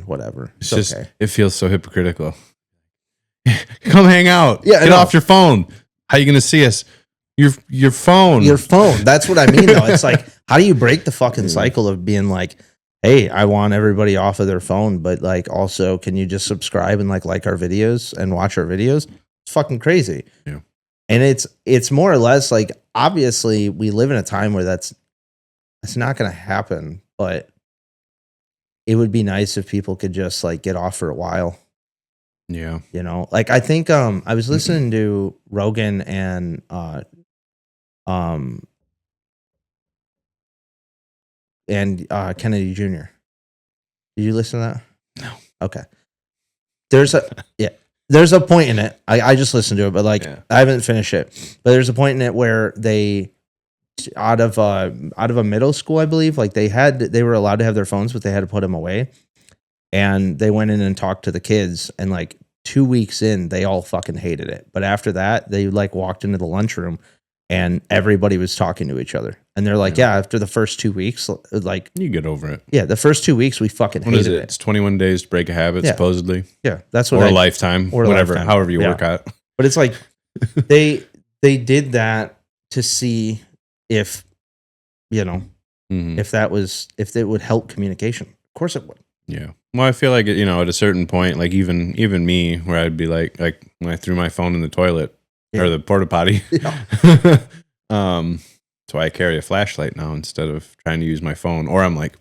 Whatever. It's just, it feels so hypocritical. Come hang out. Yeah, Get off your phone. How you going to see us? Your phone. Your phone. That's what I mean, though. It's like, how do you break the fucking cycle of being like, hey, I want everybody off of their phone, but like also, can you just subscribe and like our videos and watch our videos? It's fucking crazy. Yeah. And it's more or less like, obviously we live in a time where that's not going to happen, but it would be nice if people could just like get off for a while. Yeah. You know, like I think I was listening to Rogan and Kennedy Jr. Did you listen to that? No. Okay. There's a point in it. I just listened to it, but like I haven't finished it. But there's a point in it where they out of a middle school, I believe, like they were allowed to have their phones, but they had to put them away. And they went in and talked to the kids, and like 2 weeks in, they all fucking hated it. But after that, they like walked into the lunchroom and everybody was talking to each other. And they're like, yeah, after the first 2 weeks, like you get over it. Yeah, the first 2 weeks we fucking hated it. It's 21 days to break a habit, supposedly. Yeah, that's what or a lifetime, or whatever, lifetime. However you work out. But it's like they did that to see if, you know, if it would help communication. Of course it would. Yeah. Well, I feel like, you know, at a certain point, like even me, where I'd be like when I threw my phone in the toilet or the porta potty. Yeah. That's why I carry a flashlight now instead of trying to use my phone. Or I'm like,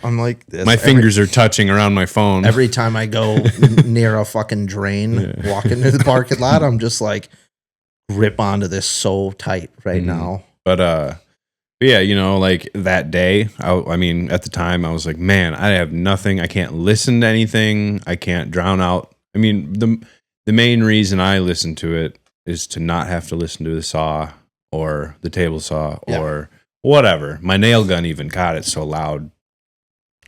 I'm like this. My fingers are touching around my phone. Every time I go near a fucking drain, walk into the parking lot, I'm just like, grip onto this so tight right now. But yeah, you know, like that day, I mean, at the time I was like, man, I have nothing. I can't listen to anything. I can't drown out. I mean, the main reason I listen to it is to not have to listen to the saw or the table saw or whatever. My nail gun even caught it so loud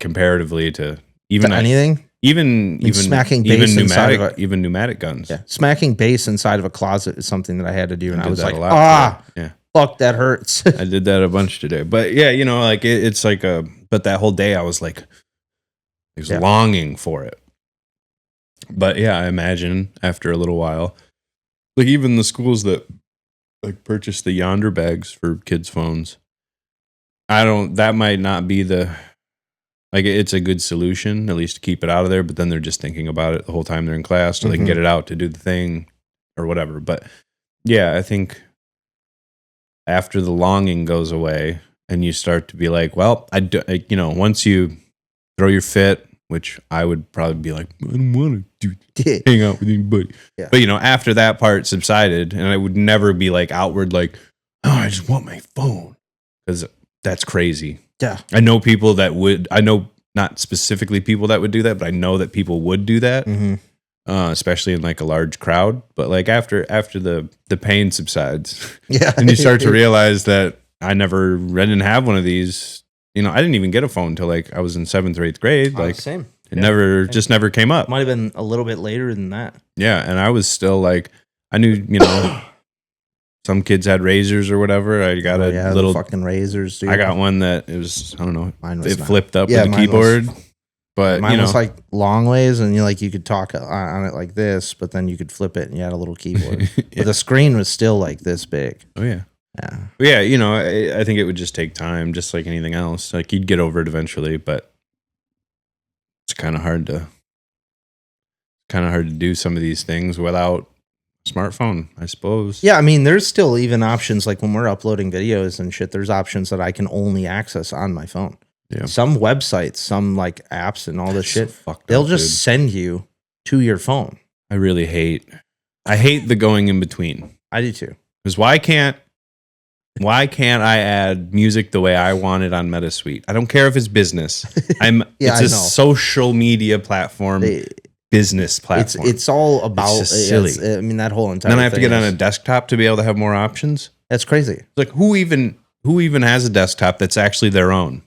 comparatively to even anything. Even smacking bass inside of even pneumatic guns. Yeah, smacking bass inside of a closet is something that I had to do, and I was like, yeah. Fuck, that hurts. I did that a bunch today. But yeah, you know, like it's like but that whole day I was like, I was longing for it. But yeah, I imagine after a little while, like even the schools that like purchase the Yonder bags for kids' phones, that might not be it's a good solution, at least to keep it out of there. But then they're just thinking about it the whole time they're in class so they can get it out to do the thing or whatever. But yeah, I think after the longing goes away and you start to be like, well, once you throw your fit, which I would probably be like, I don't want to hang out with anybody. Yeah. But, you know, after that part subsided, and I would never be like outward, like, oh, I just want my phone. Because that's crazy. Yeah. I know people that would, I know not specifically people that would do that, but I know that people would do that. Especially in like a large crowd, but like after the pain subsides, and you start to realize that I didn't have one of these. You know, I didn't even get a phone until like I was in 7th or 8th grade. Like same, it never came up. Might have been a little bit later than that. Yeah, and I was still like, I knew, you know, some kids had razors or whatever. I got a little fucking razors. Dude. I got one that it was, I don't know, it not. flipped up with the keyboard. But mine was like long ways, and you could talk on it like this, but then you could flip it, and you had a little keyboard. But the screen was still like this big. Oh yeah, yeah. You know, I think it would just take time, just like anything else. Like you'd get over it eventually, but it's kind of hard to do some of these things without a smartphone, I suppose. Yeah, I mean, there's still even options like when we're uploading videos and shit. There's options that I can only access on my phone. Yeah. Some websites, some like apps and all this shit, they'll just send you to your phone. I hate the going in between. I do too. Because why can't I add music the way I want it on MetaSuite? I don't care if it's business. It's a social media platform, business platform. It's all about it's silly. I mean, that whole entire. Then I have to get on a desktop to be able to have more options. That's crazy. Like who even has a desktop that's actually their own?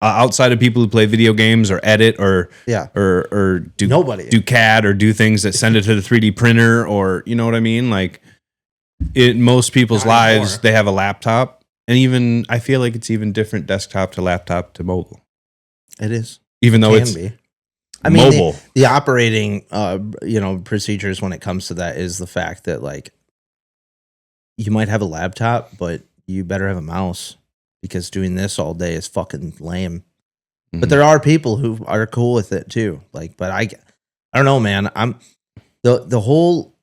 Outside of people who play video games or edit or do nobody do CAD or do things that send it to the 3D printer or you know what I mean? Like in most people's Not lives, anymore. they have a laptop, and even I feel like it's even different desktop to laptop to mobile. It is. Even though Can it's be. I mean, mobile. the operating, procedures when it comes to that is the fact that like you might have a laptop, but you better have a mouse because doing this all day is fucking lame. Mhm. But there are people who are cool with it too. Like, but I don't know, man. I'm the whole,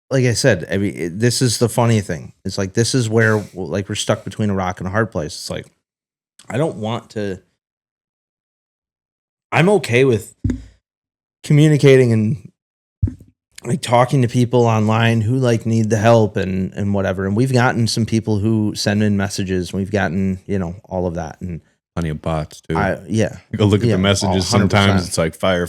like I said, I mean, this is the funny thing. It's like, this is where like we're stuck between a rock and a hard place. It's like, I don't want to, I'm okay with communicating and like talking to people online who like need the help and whatever. And we've gotten some people who send in messages. We've gotten, all of that. And Plenty of bots too. yeah. Go look at Yeah, the messages. 100%. Sometimes it's like fire.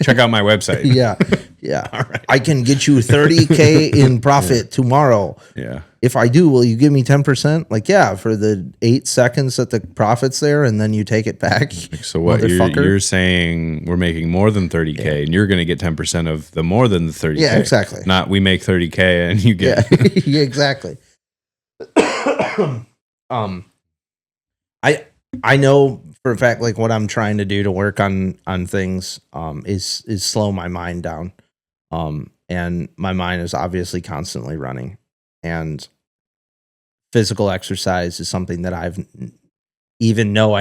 Check out my website. Yeah. Yeah. All right. I can get you 30K in profit tomorrow. Yeah. If I do, will you give me 10%? Like, yeah, for the 8 seconds that the profit's there and then you take it back. So what you're saying, we're making more than 30K and you're going to get 10% of the more than the 30K. Yeah, exactly. Not we make 30K and you get. Yeah, exactly. I know for a fact, like what I'm trying to do to work on things is slow my mind down. And my mind is obviously constantly running. And physical exercise is something that I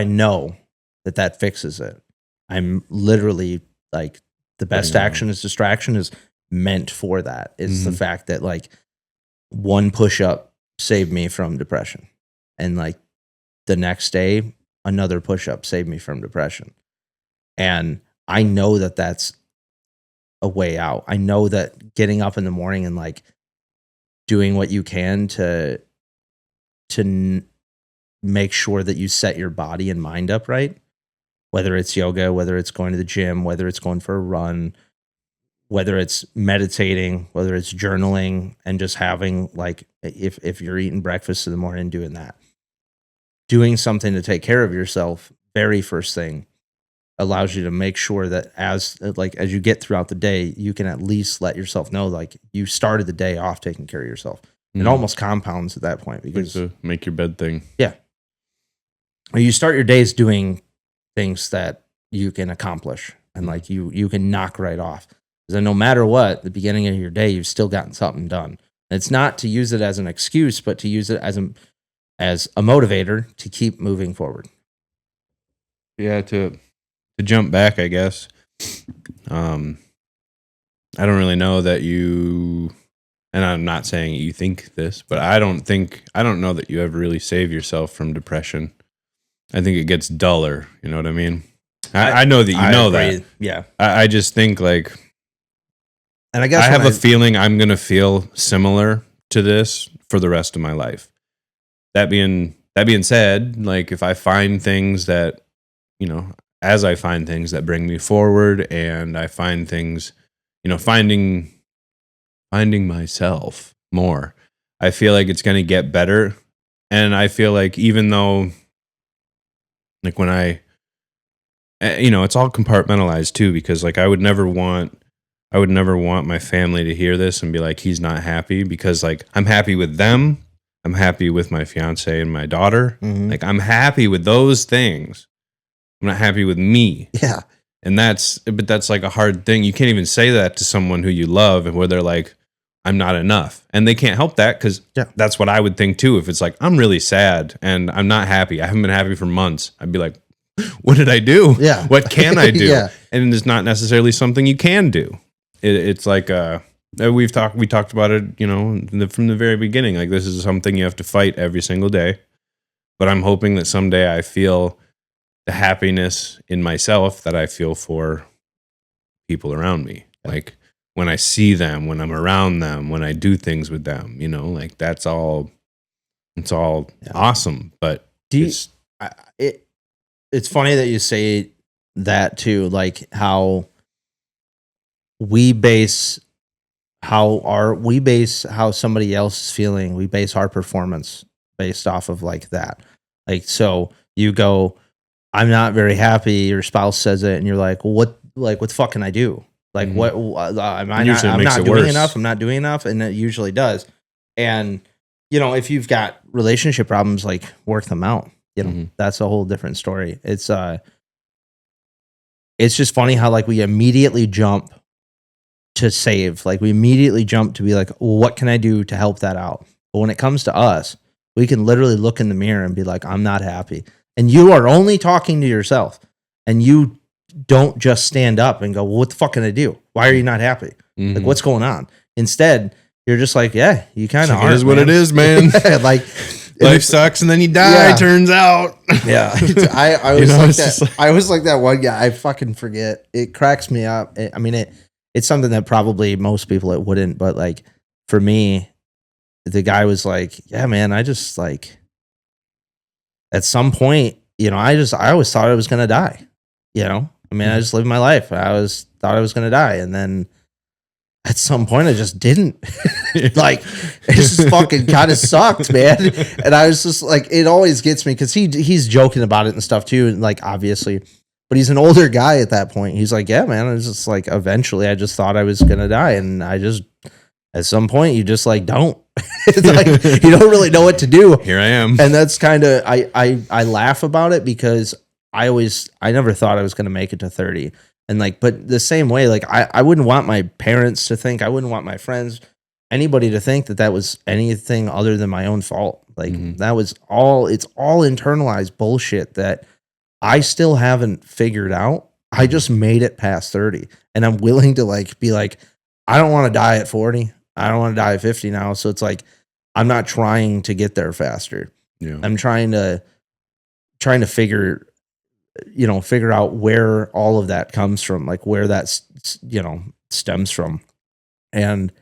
know that fixes it. I'm literally like the best action is distraction is meant for that. It's the fact that like one push-up saved me from depression. And like the next day, another push-up saved me from depression. And I know that that's a way out. I know that getting up in the morning and like doing what you can to make sure that you set your body and mind up right, whether it's yoga, whether it's going to the gym, whether it's going for a run, whether it's meditating, whether it's journaling, and just having like, if you're eating breakfast in the morning, doing that, doing something to take care of yourself, very first thing, allows you to make sure that as you get throughout the day, you can at least let yourself know like you started the day off taking care of yourself. It almost compounds at that point because like the make your bed thing. Yeah. Or you start your days doing things that you can accomplish and like you can knock right off. Because then no matter what, the beginning of your day, you've still gotten something done. And it's not to use it as an excuse, but to use it as a motivator to keep moving forward. Yeah, to jump back, I guess. I don't really know that you, and I'm not saying you think this, but I don't know that you ever really save yourself from depression. I think it gets duller. You know what I mean? I know that you know agree. that. Yeah. I just think like, and I guess I have a feeling I'm going to feel similar to this for the rest of my life. That being said, like if I find things that, as I find things that bring me forward and I find things, finding myself more, I feel like it's going to get better. And I feel like even though like when it's all compartmentalized too, because like I would never want my family to hear this and be like, he's not happy, because like I'm happy with them. I'm happy with my fiance and my daughter. Mm-hmm. Like I'm happy with those things. I'm not happy with me. Yeah. And that's like a hard thing. You can't even say that to someone who you love and where they're like, I'm not enough. And they can't help that because that's what I would think too. If it's like, I'm really sad and I'm not happy. I haven't been happy for months. I'd be like, what did I do? Yeah. What can I do? Yeah. And it's not necessarily something you can do. It's like, we talked about it, from the very beginning. Like this is something you have to fight every single day. But I'm hoping that someday I feel the happiness in myself that I feel for people around me. Like when I see them, when I'm around them, when I do things with them, like it's all awesome. But it's funny that you say that too, like how we base how somebody else is feeling. We base our performance based off of like that. Like, so you go, I'm not very happy. Your spouse says it and you're like, what the fuck can I do? Like, what am I not? I'm not doing enough. I'm not doing enough. And it usually does. And, you know, if you've got relationship problems, like work them out, you know, that's a whole different story. It's just funny how like we immediately jump to save, like we immediately jump to be like, well, what can I do to help that out? But when it comes to us, we can literally look in the mirror and be like, I'm not happy. And you are only talking to yourself, and you don't just stand up and go, well, what the fuck can I do? Why are you not happy? Like, what's going on? Instead, you're just like, yeah, you kind of are. It is what it is, man. Like, life sucks and then you die, turns out. Yeah. I was like that. I was like that one guy. I fucking forget. It cracks me up. I mean, it's something that probably most people it wouldn't, but like for me, the guy was like, yeah, man, I just like at some point, you know, I always thought I was going to die, you know? I mean, I just lived my life. I always thought I was going to die. And then at some point I just didn't. Like, it just fucking kind of sucked, man. And I was just like, it always gets me because he's joking about it and stuff too. And like, obviously, but he's an older guy at that point. He's like, yeah, man, I was just like, eventually I just thought I was going to die. And I just, at some point you just like, don't. It's like, you don't really know what to do. Here I am. And that's kind of, I laugh about it because I never thought I was going to make it to 30. And like, but the same way, like I wouldn't want my parents to think, I wouldn't want my friends, anybody to think that was anything other than my own fault. Like that was it's all internalized bullshit that I still haven't figured out. I just made it past 30 and I'm willing to like, be like, I don't want to die at 40. I don't want to die at 50 now. So it's like, I'm not trying to get there faster. Yeah. I'm trying to figure out where all of that comes from, like where that, stems from. And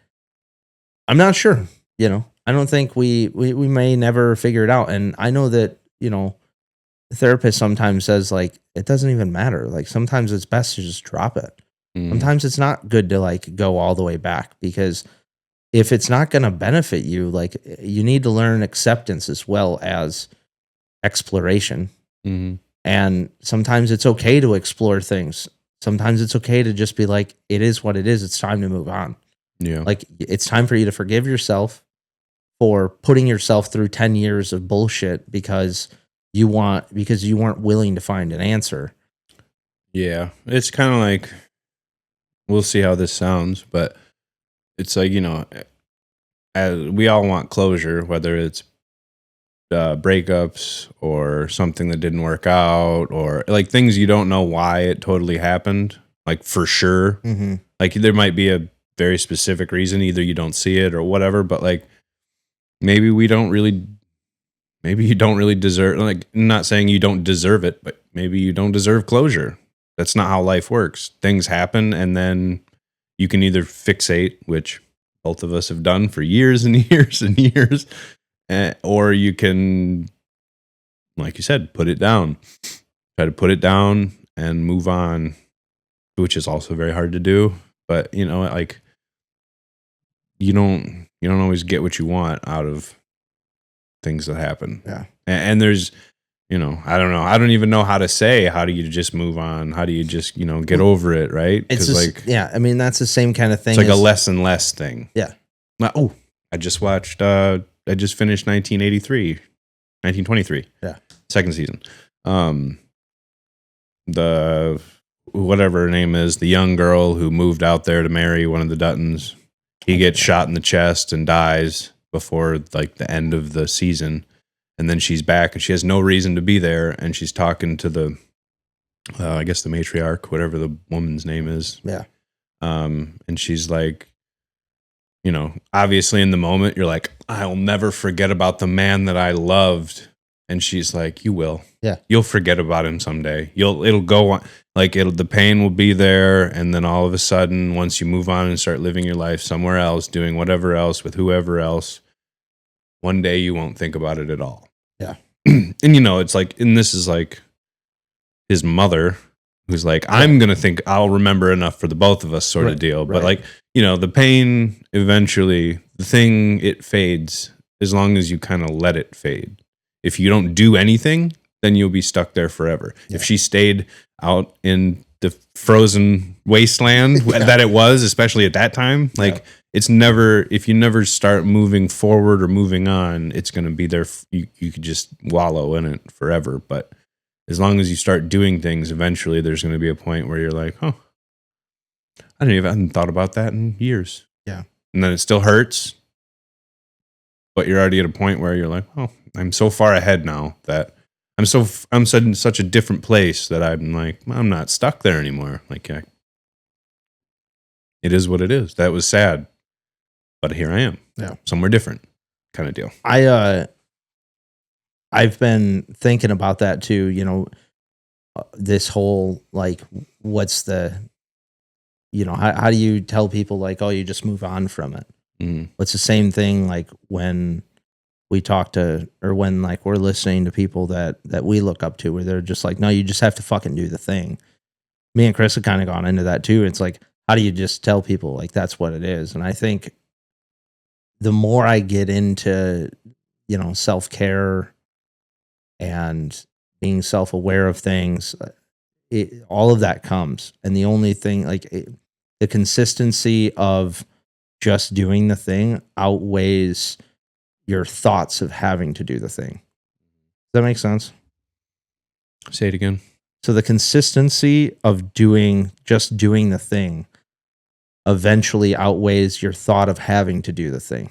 I'm not sure, I don't think we may never figure it out. And I know that, the therapist sometimes says like, it doesn't even matter. Like sometimes it's best to just drop it. Sometimes it's not good to like go all the way back because if it's not going to benefit you, like you need to learn acceptance as well as exploration. And sometimes it's okay to explore things. Sometimes it's okay to just be like, it is what it is. It's time to move on. Yeah. Like it's time for you to forgive yourself for putting yourself through 10 years of bullshit because you weren't willing to find an answer. Yeah. It's kind of like, we'll see how this sounds, but it's like, as we all want closure, whether it's breakups or something that didn't work out or like things you don't know why it totally happened, like for sure. Like there might be a very specific reason, either you don't see it or whatever, but like maybe you don't really deserve, like I'm not saying you don't deserve it, but maybe you don't deserve closure. That's not how life works. Things happen and then you can either fixate, which both of us have done for years and years and years, or you can, like you said, put it down. Try to put it down and move on, which is also very hard to do. But, like you don't always get what you want out of things that happen. Yeah. And there's, I don't know. I don't even know how to say, how do you just move on? How do you just, get over it, right? It's just, I mean, that's the same kind of thing. It's like a less and less thing. Yeah. Oh, I just finished 1923. Yeah. Second season. The, whatever her name is, the young girl who moved out there to marry one of the Duttons, he gets shot in the chest and dies before like the end of the season. And then she's back and she has no reason to be there. And she's talking to the, I guess the matriarch, whatever the woman's name is. Yeah. And she's like, obviously in the moment you're like, I'll never forget about the man that I loved. And she's like, you will. Yeah. You'll forget about him someday. It'll go on. Like the pain will be there. And then all of a sudden, once you move on and start living your life somewhere else, doing whatever else with whoever else, one day you won't think about it at all. Yeah. And it's like, and this is like his mother who's like, I'm going to think I'll remember enough for the both of us sort of deal. But like, the pain eventually, the thing, it fades as long as you kind of let it fade. If you don't do anything, then you'll be stuck there forever. Yeah. If she stayed out in the frozen wasteland that it was, especially at that time. Like it's never, if you never start moving forward or moving on, it's going to be there. You could just wallow in it forever. But as long as you start doing things, eventually there's going to be a point where you're like, oh, I hadn't thought about that in years. Yeah. And then it still hurts, but you're already at a point where you're like, oh, I'm so far ahead now that I'm in such a different place that I'm like, I'm not stuck there anymore. Like, it is what it is. That was sad, but here I am. Yeah. Somewhere different kind of deal. I've been thinking about that too. You know, this whole, like, what's the, you know, how do you tell people like, oh, you just move on from it? It's the same thing. Like when we talk to, or when like we're listening to people that we look up to, where they're just like, no, you just have to fucking do the thing. Me and Chris have kind of gone into that too. It's like, how do you just tell people like that's what it is? And I think the more I get into, you know, self-care and being self-aware of things, all of that comes. And the only thing, like the consistency of just doing the thing outweighs your thoughts of having to do the thing. Does that make sense? Say it again. So the consistency of just doing the thing eventually outweighs your thought of having to do the thing.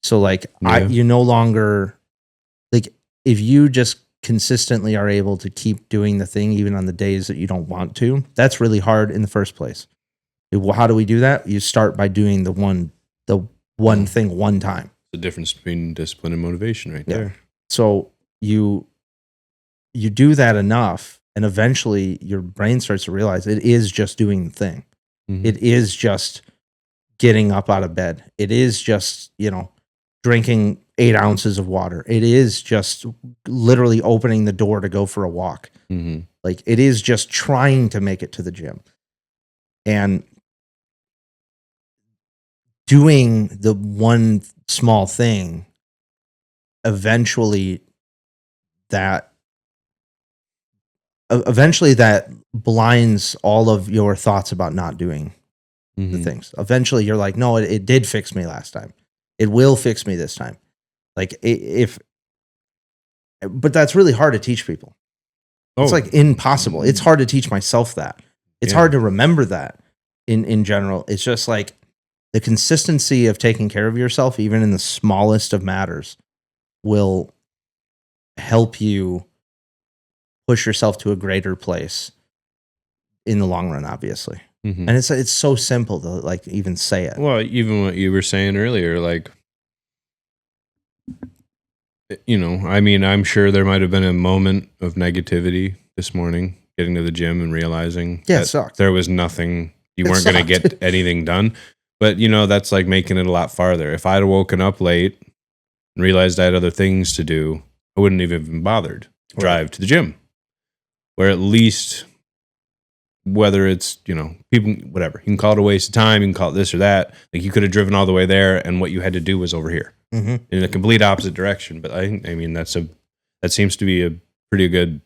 So like you no longer, like if you just consistently are able to keep doing the thing even on the days that you don't want to, that's really hard in the first place. How do we do that? You start by doing the one thing one time. The difference between discipline and motivation right there. So you do that enough, and eventually your brain starts to realize it is just doing the thing. It is just getting up out of bed. It is just, you know, drinking 8 ounces of water. It is just literally opening the door to go for a walk. Like it is just trying to make it to the gym. And doing the one small thing, eventually that blinds all of your thoughts about not doing the things. Eventually you're like, no, it did fix me last time. It will fix me this time. Like but that's really hard to teach people. It's like impossible. It's hard to teach myself that. It's hard to remember that in general. It's just like the consistency of taking care of yourself, even in the smallest of matters, will help you push yourself to a greater place in the long run, obviously. And it's so simple to like even say it. Well, even what you were saying earlier, like, you know, I mean, I'm sure there might have been a moment of negativity this morning, getting to the gym and realizing it sucked. There was nothing, you weren't going to get anything done. But, you know, that's like making it a lot farther. If I'd have woken up late and realized I had other things to do, I wouldn't have even bothered to drive to the gym. Where at least, whether it's, you know, people, whatever, you can call it a waste of time, you can call it this or that. Like you could have driven all the way there and what you had to do was over here in the complete opposite direction. But I mean, that seems to be pretty good.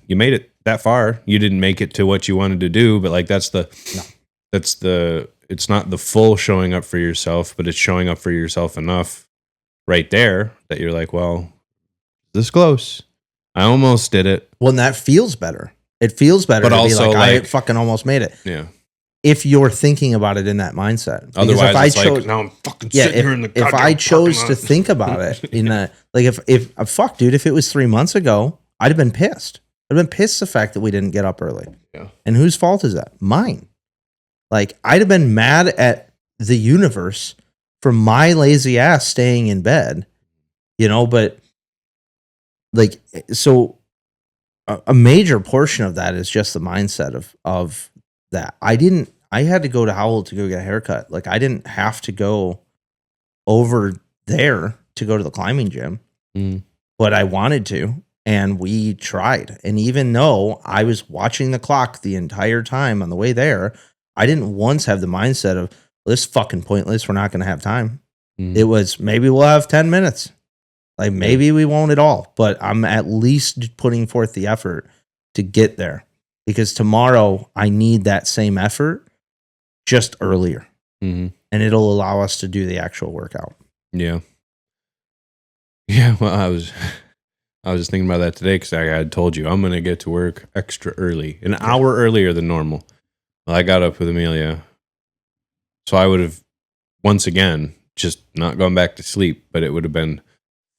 You made it that far. You didn't make it to what you wanted to do, but like it's not the full showing up for yourself, but it's showing up for yourself enough right there that you're like, well, this close. I almost did it. Well, and that feels better. It feels better but to also be like, I like, fucking almost made it. Yeah. If you're thinking about it in that mindset. Otherwise, it's like, now I'm fucking sitting here in the if I chose to think about it in that, like if fuck, dude, if it was 3 months ago, I'd have been pissed. I'd have been pissed the fact that we didn't get up early. Yeah. And whose fault is that? Mine. Like I'd have been mad at the universe for my lazy ass staying in bed, you know, but like, so a major portion of that is just the mindset of that. I had to go to Howell to go get a haircut. Like I didn't have to go over there to go to the climbing gym, but I wanted to, and we tried. And even though I was watching the clock the entire time on the way there, I didn't once have the mindset of, well, this is fucking pointless. We're not going to have time. It was, maybe we'll have 10 minutes. Like maybe we won't at all, but I'm at least putting forth the effort to get there. because tomorrow I need that same effort just earlier. Mm-hmm. And it'll allow us to do the actual workout. Yeah. Yeah. Well, I was just thinking about that today because I had told you I'm going to get to work extra early, an hour earlier than normal. Well, I got up with Amelia. So I would have, once again, just not gone back to sleep, but it would have been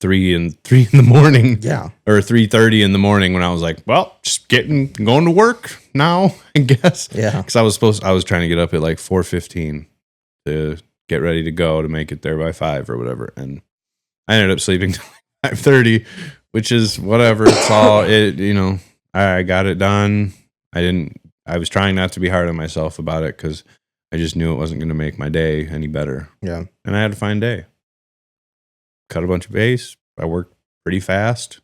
3 in the morning. Yeah. Or 3:30 in the morning when I was like, well, just going to work now, I guess. Yeah. Because I was trying to get up at like 4:15 to get ready to go to make it there by 5 or whatever. And I ended up sleeping till 5:30, which is whatever. It's all I got it done. I was trying not to be hard on myself about it because I just knew it wasn't going to make my day any better. Yeah. And I had a fine day. Cut a bunch of base. I worked pretty fast,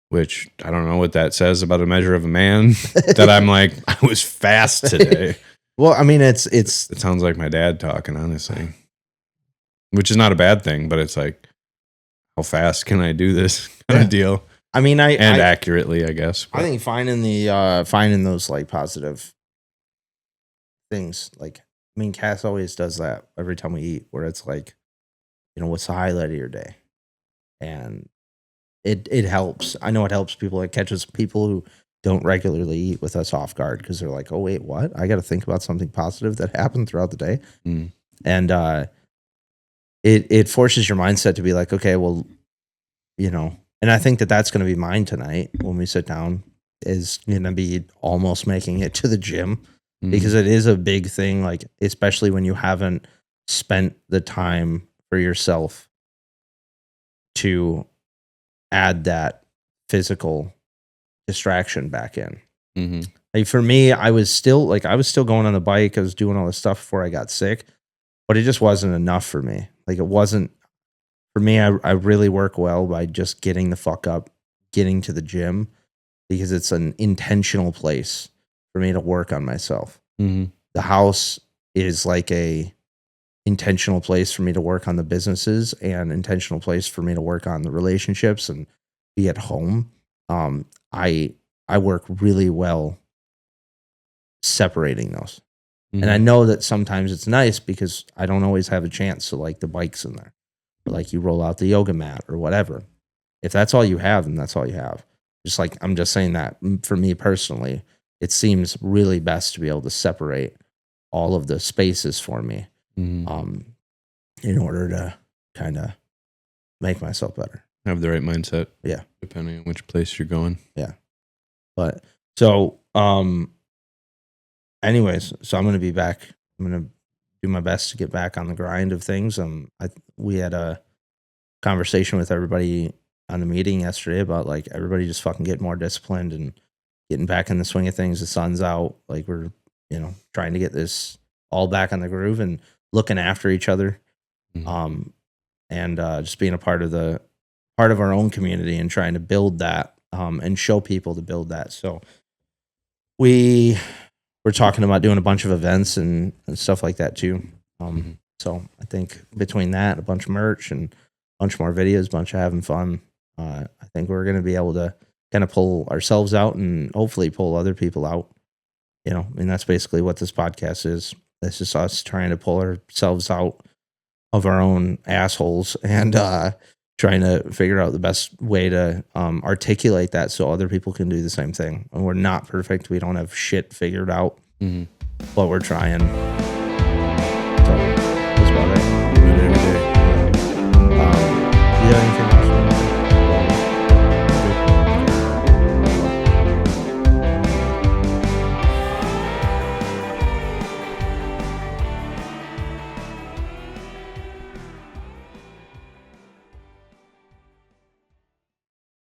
which I don't know what that says about a measure of a man. That I'm like, I was fast today. Well, I mean, it sounds like my dad talking, honestly, which is not a bad thing, but it's like, how fast can I do this kind of deal? I mean, accurately, I guess. But I think finding those like positive things, like, I mean, Cass always does that every time we eat, where it's like, what's the highlight of your day? And it helps. I know it helps people. It catches people who don't regularly eat with us off guard because they're like, oh, wait, what? I got to think about something positive that happened throughout the day. Mm. And it forces your mindset to be like, okay, well, and I think that's going to be mine tonight when we sit down, is going to be almost making it to the gym, because it is a big thing, like, especially when you haven't spent the time for yourself to add that physical distraction back in. Mm-hmm. Like for me, I was still going on the bike. I was doing all this stuff before I got sick, but it just wasn't enough for me. Like, it wasn't for me. I really work well by just getting the fuck up, getting to the gym, because it's an intentional place for me to work on myself. Mm-hmm. The house is like a intentional place for me to work on the businesses, and intentional place for me to work on the relationships and be at home. I work really well separating those. Mm-hmm. And I know that sometimes it's nice because I don't always have a chance to, like, the bike's in there, or like you roll out the yoga mat or whatever. If that's all you have, then that's all you have. Just like, I'm just saying that for me personally, it seems really best to be able to separate all of the spaces for me. Mm-hmm. In order to kind of make myself better. Have the right mindset. Yeah. Depending on which place you're going. Yeah. But so, anyways, so I'm going to be back. I'm going to do my best to get back on the grind of things. We had a conversation with everybody on the meeting yesterday about, like, everybody just fucking getting more disciplined and getting back in the swing of things. The sun's out. Like, we're, trying to get this all back on the groove and looking after each other, and just being a part of our own community and trying to build that, and show people to build that. So we're talking about doing a bunch of events and stuff like that too. So I think between that, a bunch of merch and a bunch more videos, a bunch of having fun, I think we're going to be able to kind of pull ourselves out and hopefully pull other people out. And that's basically what this podcast is. This is us trying to pull ourselves out of our own assholes and trying to figure out the best way to articulate that so other people can do the same thing. And we're not perfect. We don't have shit figured out, but we're trying.